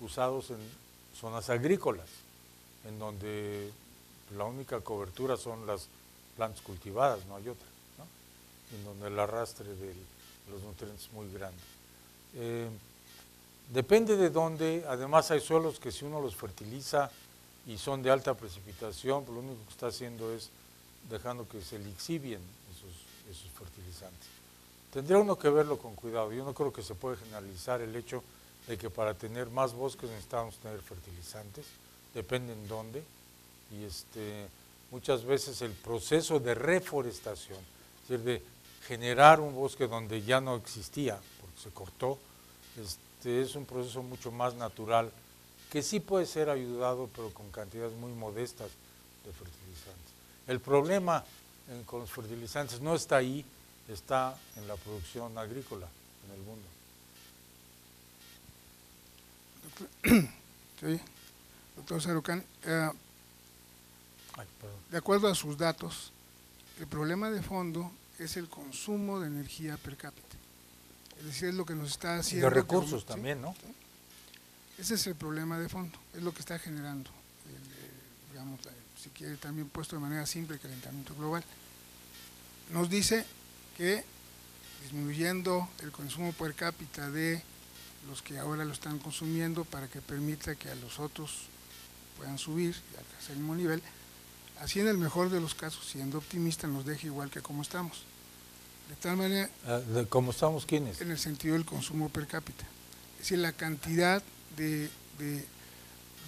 usados en zonas agrícolas, en donde la única cobertura son las plantas cultivadas, no hay otra, ¿no? En donde el arrastre los nutrientes muy grande. Depende de dónde, además hay suelos que si uno los fertiliza y son de alta precipitación, pues lo único que está haciendo es dejando que se lixivien esos fertilizantes. Tendría uno que verlo con cuidado. Yo no creo que se puede generalizar el hecho de que para tener más bosques necesitamos tener fertilizantes, depende en dónde, y muchas veces el proceso de reforestación, es decir, de generar un bosque donde ya no existía, porque se cortó, es un proceso mucho más natural, que sí puede ser ayudado, pero con cantidades muy modestas de fertilizantes. El problema con los fertilizantes no está ahí, está en la producción agrícola en el mundo. Sí, doctor Sarucán, de acuerdo a sus datos, el problema de fondo es el consumo de energía per cápita. Es decir, es lo que nos está haciendo… Y de recursos también, ¿no? ¿Sí? Ese es el problema de fondo, es lo que está generando, digamos, si quiere también puesto de manera simple, el calentamiento global. Nos dice que disminuyendo el consumo per cápita de los que ahora lo están consumiendo para que permita que a los otros puedan subir y alcanzar el mismo nivel, así en el mejor de los casos, siendo optimista, nos deja igual que como estamos. De tal manera… ¿Cómo estamos quiénes? En el sentido del consumo per cápita. Es decir, la cantidad de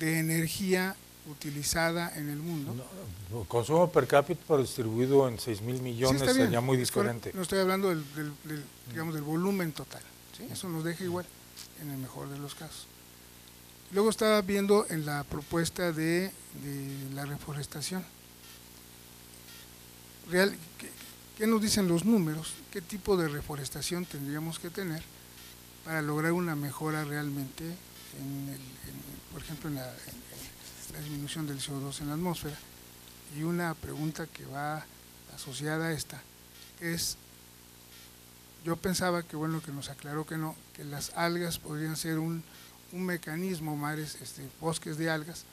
energía utilizada en el mundo. No, consumo per cápita pero distribuido en 6,000 millones sí, sería muy diferente. No estoy hablando digamos, del volumen total, ¿sí? Eso nos deja igual, en el mejor de los casos. Luego estaba viendo en la propuesta de la reforestación. ¿Qué nos dicen los números? ¿Qué tipo de reforestación tendríamos que tener para lograr una mejora realmente, por ejemplo, en la disminución del CO2 en la atmósfera? Y una pregunta que va asociada a esta es, yo pensaba que bueno que nos aclaró que no, que las algas podrían ser un mecanismo, bosques de algas,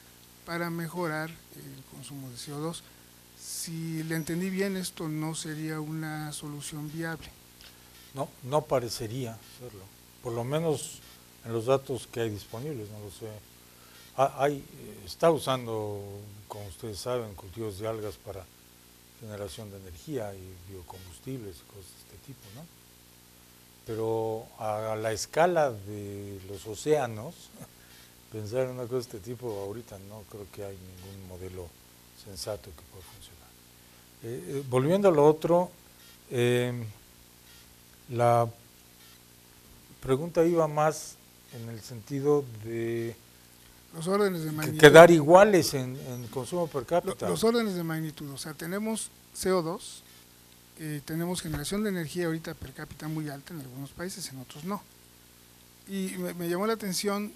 para mejorar el consumo de CO2. Si le entendí bien, esto no sería una solución viable. No parecería serlo, por lo menos en los datos que hay disponibles, no lo sé. Está usando, como ustedes saben, cultivos de algas para generación de energía y biocombustibles y cosas de este tipo, ¿no? Pero a la escala de los océanos, pensar en una cosa de este tipo ahorita no creo que hay ningún modelo sensato que pueda funcionar. Volviendo a lo otro, la pregunta iba más en el sentido de los órdenes de magnitud, quedar iguales en consumo per cápita. Los órdenes de magnitud, o sea, tenemos CO2, tenemos generación de energía ahorita per cápita muy alta en algunos países, en otros no. Y me llamó la atención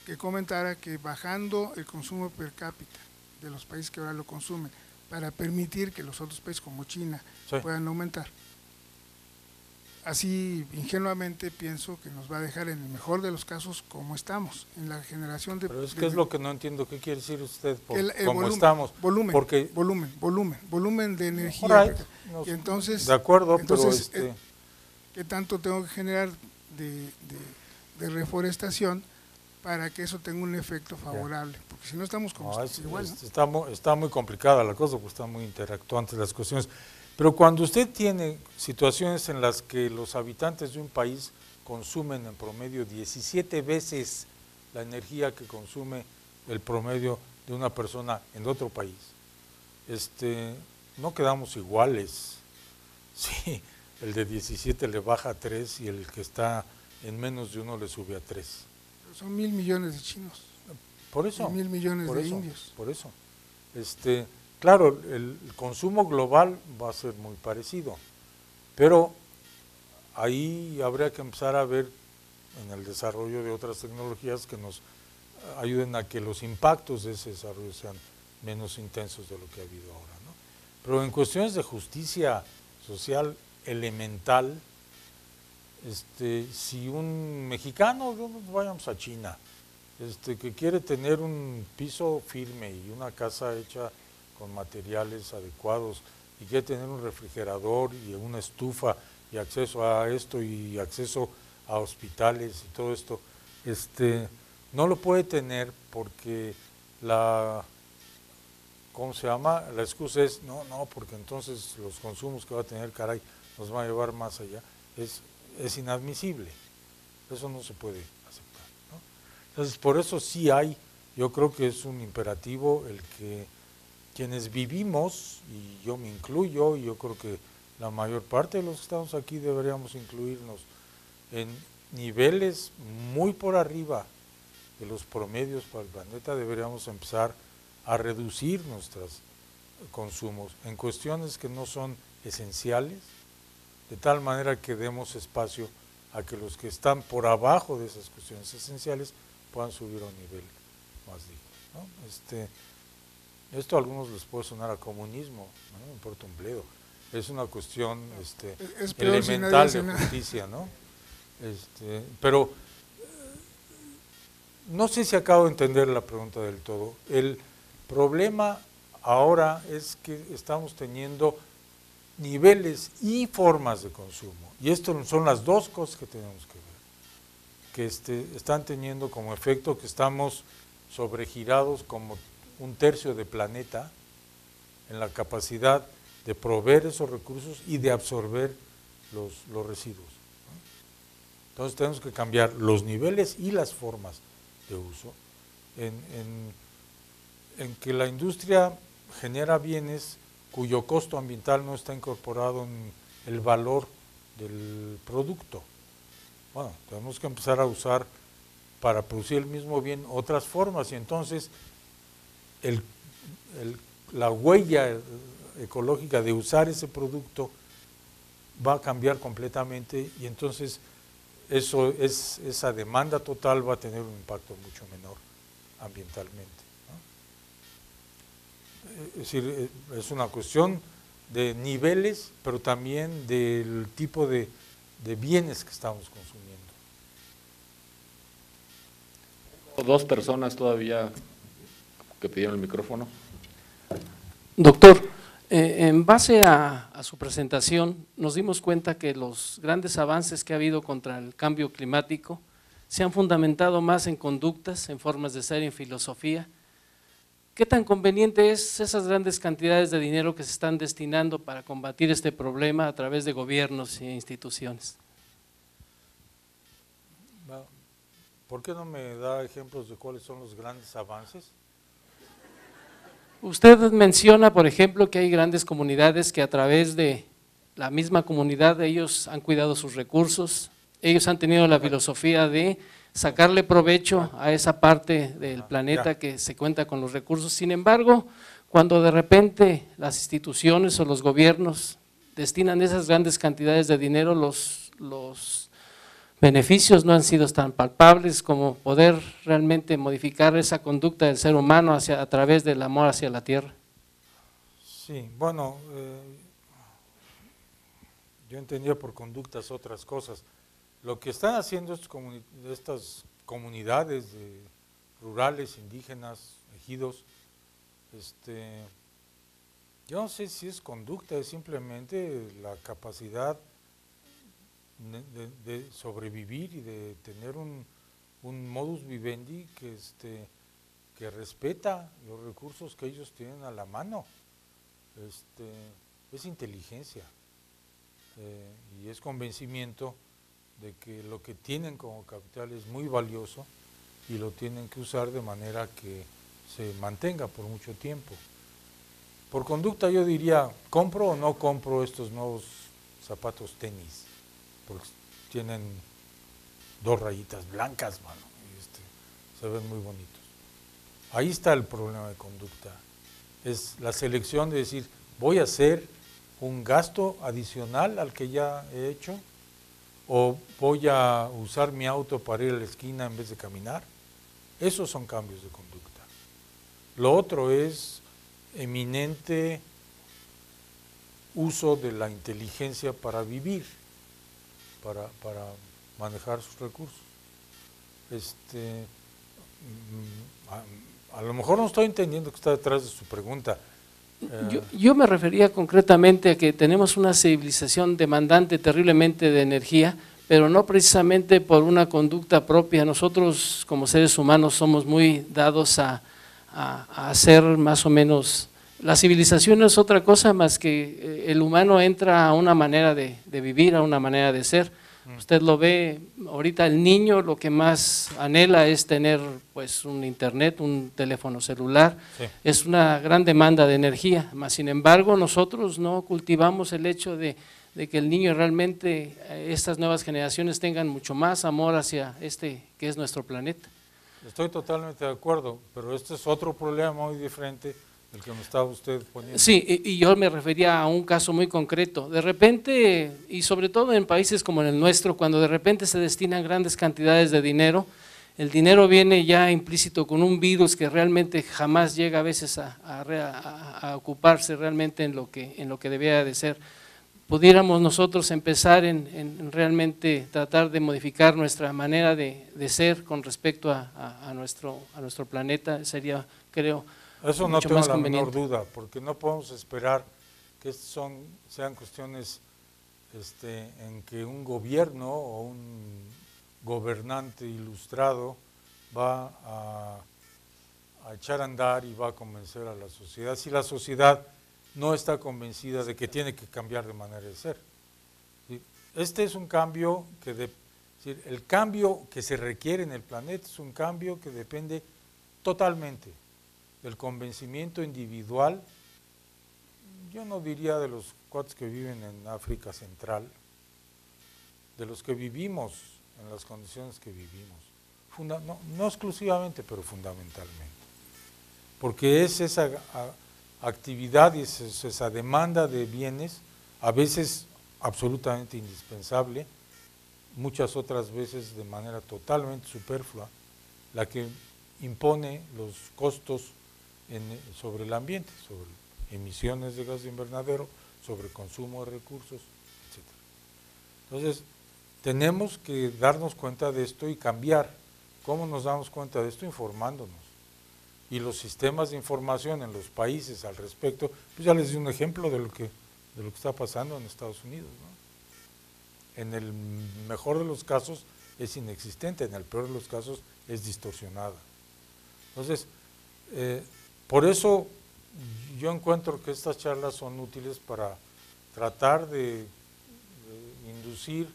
que comentara que bajando el consumo per cápita de los países que ahora lo consumen, para permitir que los otros países como China puedan aumentar. Así, ingenuamente, pienso que nos va a dejar en el mejor de los casos como estamos, en la generación de… Pero es que es lo que no entiendo, ¿qué quiere decir usted por cómo volumen, estamos? Porque volumen de energía. Right, y entonces, de acuerdo, entonces, pero… ¿qué tanto tengo que generar de reforestación para que eso tenga un efecto favorable? Porque si no estamos como igual, ¿no? Está muy complicada la cosa, porque están muy interactuantes las cuestiones. Pero cuando usted tiene situaciones en las que los habitantes de un país consumen en promedio 17 veces la energía que consume el promedio de una persona en otro país, no quedamos iguales. Sí, el de 17 le baja a 3 y el que está en menos de 1 le sube a 3. Son 1,000 millones de chinos. Por eso. 1,000 millones de indios. Por eso. Claro, el consumo global va a ser muy parecido, pero ahí habría que empezar a ver en el desarrollo de otras tecnologías que nos ayuden a que los impactos de ese desarrollo sean menos intensos de lo que ha habido ahora, ¿no? Pero en cuestiones de justicia social elemental, si un mexicano, vayamos a China, que quiere tener un piso firme y una casa hecha con materiales adecuados y quiere tener un refrigerador y una estufa y acceso a esto y acceso a hospitales y todo esto, no lo puede tener porque ¿cómo se llama? La excusa es, no, porque entonces los consumos que va a tener, caray, nos va a llevar más allá. Es inadmisible, eso no se puede aceptar, ¿no? Entonces, por eso sí yo creo que es un imperativo el que quienes vivimos, y yo me incluyo, y yo creo que la mayor parte de los que estamos aquí deberíamos incluirnos en niveles muy por arriba de los promedios para el planeta, deberíamos empezar a reducir nuestros consumos en cuestiones que no son esenciales, de tal manera que demos espacio a que los que están por abajo de esas cuestiones esenciales puedan subir a un nivel más digno, ¿no? Esto a algunos les puede sonar a comunismo, no me importa un bledo, es una cuestión elemental de justicia, ¿no? Pero no sé si acabo de entender la pregunta del todo. El problema ahora es que estamos teniendo niveles y formas de consumo, y esto son las dos cosas que tenemos que ver, que están teniendo como efecto que estamos sobregirados como un tercio del planeta en la capacidad de proveer esos recursos y de absorber los residuos, ¿no? Entonces tenemos que cambiar los niveles y las formas de uso en que la industria genera bienes cuyo costo ambiental no está incorporado en el valor del producto. Bueno, tenemos que empezar a usar para producir el mismo bien otras formas, y entonces la huella ecológica de usar ese producto va a cambiar completamente, y entonces esa demanda total va a tener un impacto mucho menor ambientalmente, ¿no? Es decir, es una cuestión de niveles, pero también del tipo de bienes que estamos consumiendo. Dos personas todavía que pidieron el micrófono. Doctor, en base a su presentación nos dimos cuenta que los grandes avances que ha habido contra el cambio climático se han fundamentado más en conductas, en formas de ser, en filosofía. ¿Qué tan conveniente es esas grandes cantidades de dinero que se están destinando para combatir este problema a través de gobiernos e instituciones? ¿Por qué no me da ejemplos de cuáles son los grandes avances? Usted menciona, por ejemplo, que hay grandes comunidades que a través de la misma comunidad ellos han cuidado sus recursos, ellos han tenido la filosofía de sacarle provecho a esa parte del planeta que se cuenta con los recursos. Sin embargo, cuando de repente las instituciones o los gobiernos destinan esas grandes cantidades de dinero, los beneficios no han sido tan palpables como poder realmente modificar esa conducta del ser humano a través del amor hacia la tierra. Sí, bueno, yo entendía por conductas otras cosas. Lo que están haciendo estas comunidades rurales, indígenas, ejidos, yo no sé si es conducta, es simplemente la capacidad de sobrevivir y de tener un modus vivendi que respeta los recursos que ellos tienen a la mano. Es inteligencia y es convencimiento de que lo que tienen como capital es muy valioso y lo tienen que usar de manera que se mantenga por mucho tiempo. Por conducta yo diría, ¿compro o no compro estos nuevos zapatos tenis? Porque tienen 2 rayitas blancas, mano, y se ven muy bonitos. Ahí está el problema de conducta, es la selección de decir, voy a hacer un gasto adicional al que ya he hecho, o voy a usar mi auto para ir a la esquina en vez de caminar. Esos son cambios de conducta. Lo otro es eminente uso de la inteligencia para vivir, para manejar sus recursos. A lo mejor no estoy entendiendo qué está detrás de su pregunta. Yo me refería concretamente a que tenemos una civilización demandante terriblemente de energía, pero no precisamente por una conducta propia. Nosotros como seres humanos somos muy dados a hacer más o menos, la civilización no es otra cosa más que el humano entra a una manera de vivir, a una manera de ser. Usted lo ve, ahorita el niño lo que más anhela es tener pues un internet, un teléfono celular, sí. Es una gran demanda de energía, mas sin embargo nosotros no cultivamos el hecho de que el niño realmente, estas nuevas generaciones tengan mucho más amor hacia este que es nuestro planeta. Estoy totalmente de acuerdo, pero este es otro problema muy diferente del que me estaba usted poniendo. Sí, y yo me refería a un caso muy concreto. De repente, y sobre todo en países como en el nuestro, cuando de repente se destinan grandes cantidades de dinero, el dinero viene ya implícito con un virus que realmente jamás llega a veces a ocuparse realmente en lo que debía de ser. Pudiéramos nosotros empezar en realmente tratar de modificar nuestra manera de ser con respecto a nuestro planeta, sería, creo, eso no tengo la menor duda, porque no podemos esperar que sean cuestiones en que un gobierno o un gobernante ilustrado va a echar a andar y va a convencer a la sociedad. Si la sociedad no está convencida de que tiene que cambiar de manera de ser. Este es un cambio el cambio que se requiere en el planeta es un cambio que depende totalmente del convencimiento individual, yo no diría de los cuates que viven en África Central, de los que vivimos en las condiciones que vivimos, no exclusivamente, pero fundamentalmente, porque es esa actividad y esa demanda de bienes, a veces absolutamente indispensable, muchas otras veces de manera totalmente superflua, la que impone los costos sobre el ambiente, sobre emisiones de gas de invernadero, sobre consumo de recursos, etc. Entonces, tenemos que darnos cuenta de esto y cambiar. ¿Cómo nos damos cuenta de esto? Informándonos. Y los sistemas de información en los países al respecto, pues ya les di un ejemplo de lo que está pasando en Estados Unidos, ¿no? En el mejor de los casos es inexistente, en el peor de los casos es distorsionada. Entonces, por eso yo encuentro que estas charlas son útiles para tratar de inducir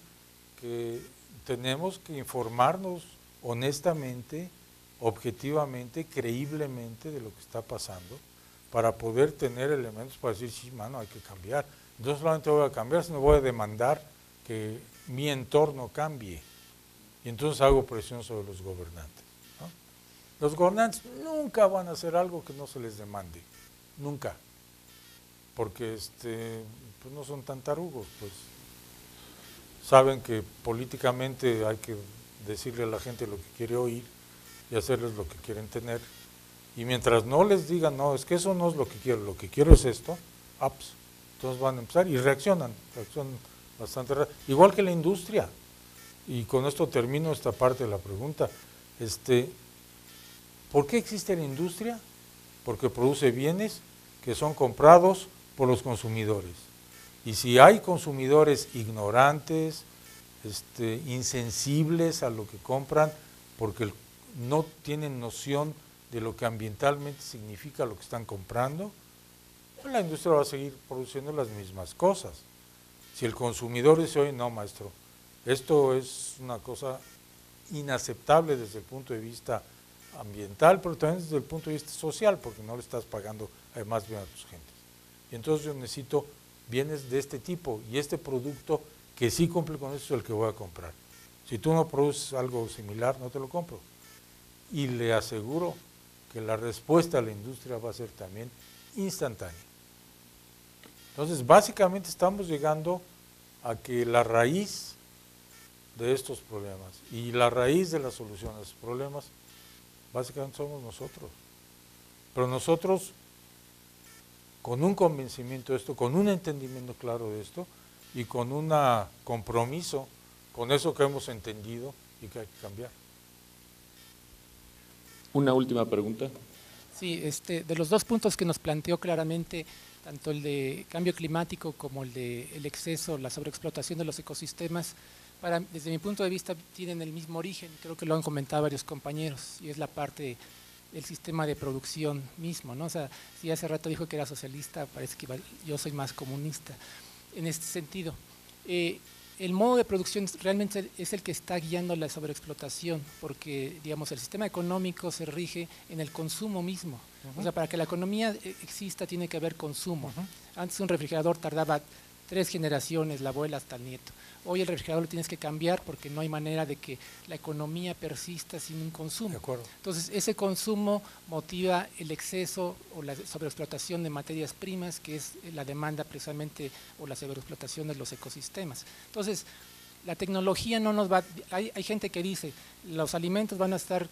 que tenemos que informarnos honestamente, objetivamente, creíblemente de lo que está pasando, para poder tener elementos para decir, sí, mano, hay que cambiar. No solamente voy a cambiar, sino voy a demandar que mi entorno cambie. Y entonces hago presión sobre los gobernantes, ¿no? Los gobernantes nunca van a hacer algo que no se les demande, nunca, porque pues no son tan tarugos, pues saben que políticamente hay que decirle a la gente lo que quiere oír y hacerles lo que quieren tener, y mientras no les digan, no, es que eso no es lo que quiero es esto, pues, entonces van a empezar y reaccionan bastante rápido, igual que la industria. Y con esto termino esta parte de la pregunta. ¿Por qué existe la industria? Porque produce bienes que son comprados por los consumidores. Y si hay consumidores ignorantes, insensibles a lo que compran, porque no tienen noción de lo que ambientalmente significa lo que están comprando, pues la industria va a seguir produciendo las mismas cosas. Si el consumidor dice, oye, no, maestro, esto es una cosa inaceptable desde el punto de vista ambiental, pero también desde el punto de vista social, porque no le estás pagando además bien a tus gentes. Y entonces yo necesito bienes de este tipo, y este producto que sí cumple con eso es el que voy a comprar. Si tú no produces algo similar, no te lo compro. Y le aseguro que la respuesta a la industria va a ser también instantánea. Entonces, básicamente estamos llegando a que la raíz de estos problemas y la raíz de la solución a estos problemas, básicamente somos nosotros. Pero nosotros, con un convencimiento de esto, con un entendimiento claro de esto y con un compromiso con eso que hemos entendido y que hay que cambiar. Una última pregunta. Sí, de los dos puntos que nos planteó claramente, tanto el de cambio climático como el de el exceso, la sobreexplotación de los ecosistemas, desde mi punto de vista tienen el mismo origen, creo que lo han comentado varios compañeros, y es la parte del sistema de producción mismo, ¿no? O sea, si hace rato dijo que era socialista, parece que yo soy más comunista en este sentido. El modo de producción realmente es el que está guiando la sobreexplotación, porque digamos el sistema económico se rige en el consumo mismo. O sea, para que la economía exista tiene que haber consumo. Antes un refrigerador tardaba 3 generaciones, la abuela hasta el nieto. Hoy el refrigerador lo tienes que cambiar porque no hay manera de que la economía persista sin un consumo. De acuerdo. Entonces, ese consumo motiva el exceso o la sobreexplotación de materias primas, que es la demanda precisamente o la sobreexplotación de los ecosistemas. Entonces, la tecnología no nos va… Hay gente que dice, los alimentos van a estar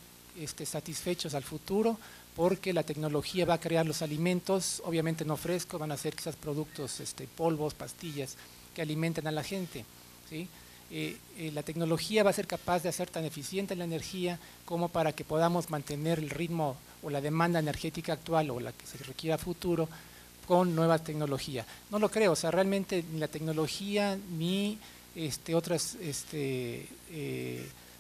satisfechos al futuro porque la tecnología va a crear los alimentos, obviamente no frescos, van a ser quizás productos, polvos, pastillas, que alimenten a la gente, ¿sí? La tecnología va a ser capaz de hacer tan eficiente la energía como para que podamos mantener el ritmo o la demanda energética actual o la que se requiera a futuro con nueva tecnología. No lo creo, o sea, realmente ni la tecnología ni otras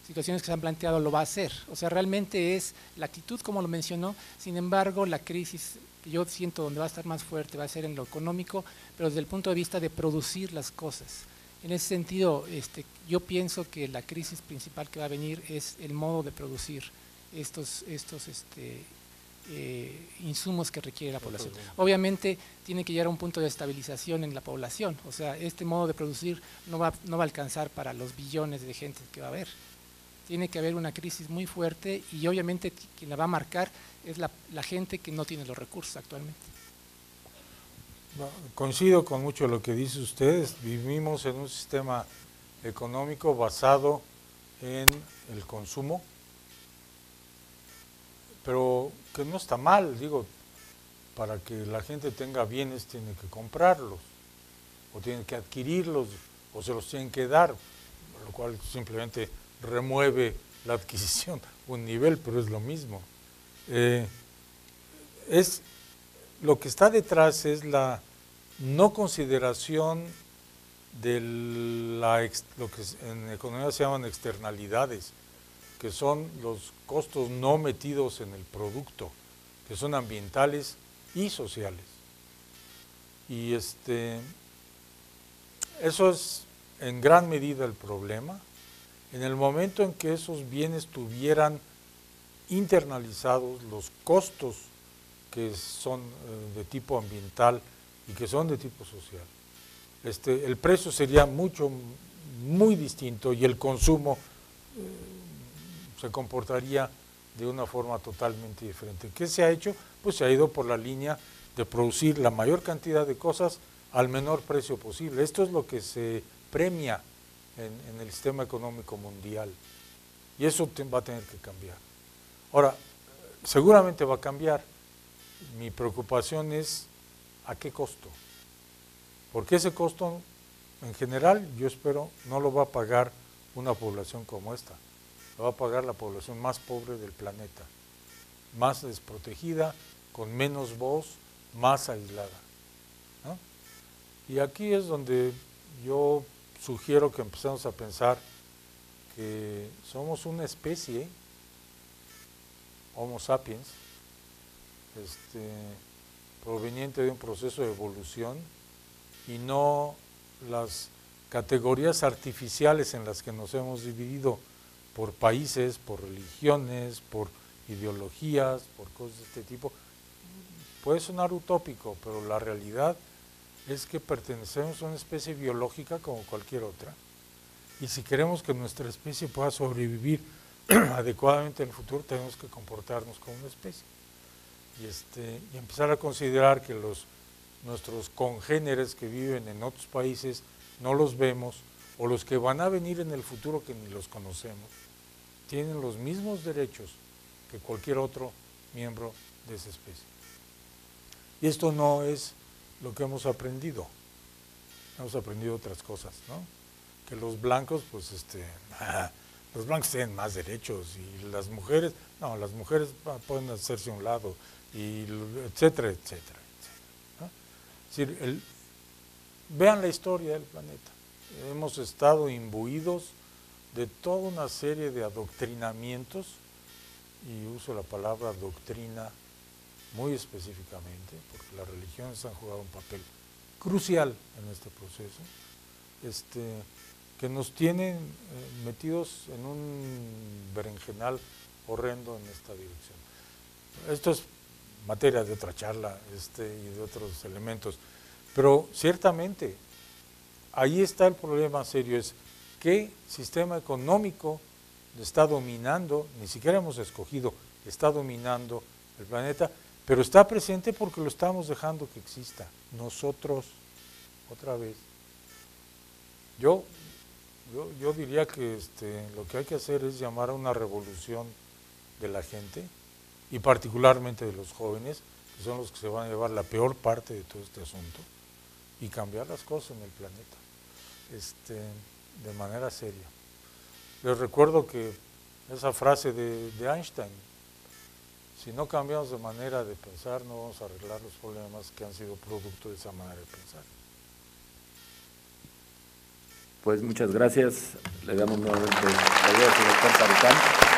situaciones que se han planteado lo va a hacer. O sea, realmente es la actitud como lo mencionó, sin embargo, la crisis que yo siento donde va a estar más fuerte va a ser en lo económico, pero desde el punto de vista de producir las cosas. En ese sentido, yo pienso que la crisis principal que va a venir es el modo de producir estos insumos que requiere la población. Obviamente tiene que llegar a un punto de estabilización en la población, o sea, este modo de producir no va a alcanzar para los billones de gente que va a haber. Tiene que haber una crisis muy fuerte y obviamente quien la va a marcar es la gente que no tiene los recursos actualmente. No, coincido con mucho de lo que dice ustedes. Vivimos en un sistema económico basado en el consumo, pero que no está mal, digo, para que la gente tenga bienes tiene que comprarlos, o tiene que adquirirlos, o se los tienen que dar, lo cual simplemente remueve la adquisición un nivel, pero es lo mismo. Lo que está detrás es la no consideración de lo que en economía se llaman externalidades, que son los costos no metidos en el producto, que son ambientales y sociales. Y eso es en gran medida el problema. En el momento en que esos bienes tuvieran internalizados los costos que son de tipo ambiental y que son de tipo social, el precio sería muy distinto y el consumo se comportaría de una forma totalmente diferente. ¿Qué se ha hecho? Pues se ha ido por la línea de producir la mayor cantidad de cosas al menor precio posible. Esto es lo que se premia en el sistema económico mundial, y eso va a tener que cambiar. Ahora, seguramente va a cambiar. Mi preocupación es ¿a qué costo? Porque ese costo, en general, yo espero, no lo va a pagar una población como esta, lo va a pagar la población más pobre del planeta, más desprotegida, con menos voz, más aislada, ¿no? Y aquí es donde yo sugiero que empecemos a pensar que somos una especie, Homo sapiens, proveniente de un proceso de evolución y no las categorías artificiales en las que nos hemos dividido por países, por religiones, por ideologías, por cosas de este tipo. Puede sonar utópico, pero la realidad es que pertenecemos a una especie biológica como cualquier otra, y si queremos que nuestra especie pueda sobrevivir adecuadamente en el futuro, tenemos que comportarnos como una especie y empezar a considerar que nuestros congéneres que viven en otros países no los vemos, o los que van a venir en el futuro que ni los conocemos, tienen los mismos derechos que cualquier otro miembro de esa especie. Y esto no es lo que hemos aprendido otras cosas, ¿no? Que los blancos, pues, los blancos tienen más derechos y las mujeres, no, las mujeres pueden hacerse a un lado, y etcétera, etcétera, etcétera, ¿no? Es decir, vean la historia del planeta. Hemos estado imbuidos de toda una serie de adoctrinamientos, y uso la palabra doctrina muy específicamente, porque las religiones han jugado un papel crucial en este proceso, que nos tienen metidos en un berenjenal horrendo en esta dirección. Esto es materia de otra charla y de otros elementos, pero ciertamente ahí está el problema serio, es qué sistema económico está dominando, ni siquiera hemos escogido, está dominando el planeta, pero está presente porque lo estamos dejando que exista. Nosotros, otra vez, yo diría que lo que hay que hacer es llamar a una revolución de la gente, y particularmente de los jóvenes, que son los que se van a llevar la peor parte de todo este asunto, y cambiar las cosas en el planeta, de manera seria. Les recuerdo que esa frase de Einstein, si no cambiamos de manera de pensar, no vamos a arreglar los problemas que han sido producto de esa manera de pensar. Pues muchas gracias. Le damos nuevamente las gracias al doctor Sarucán.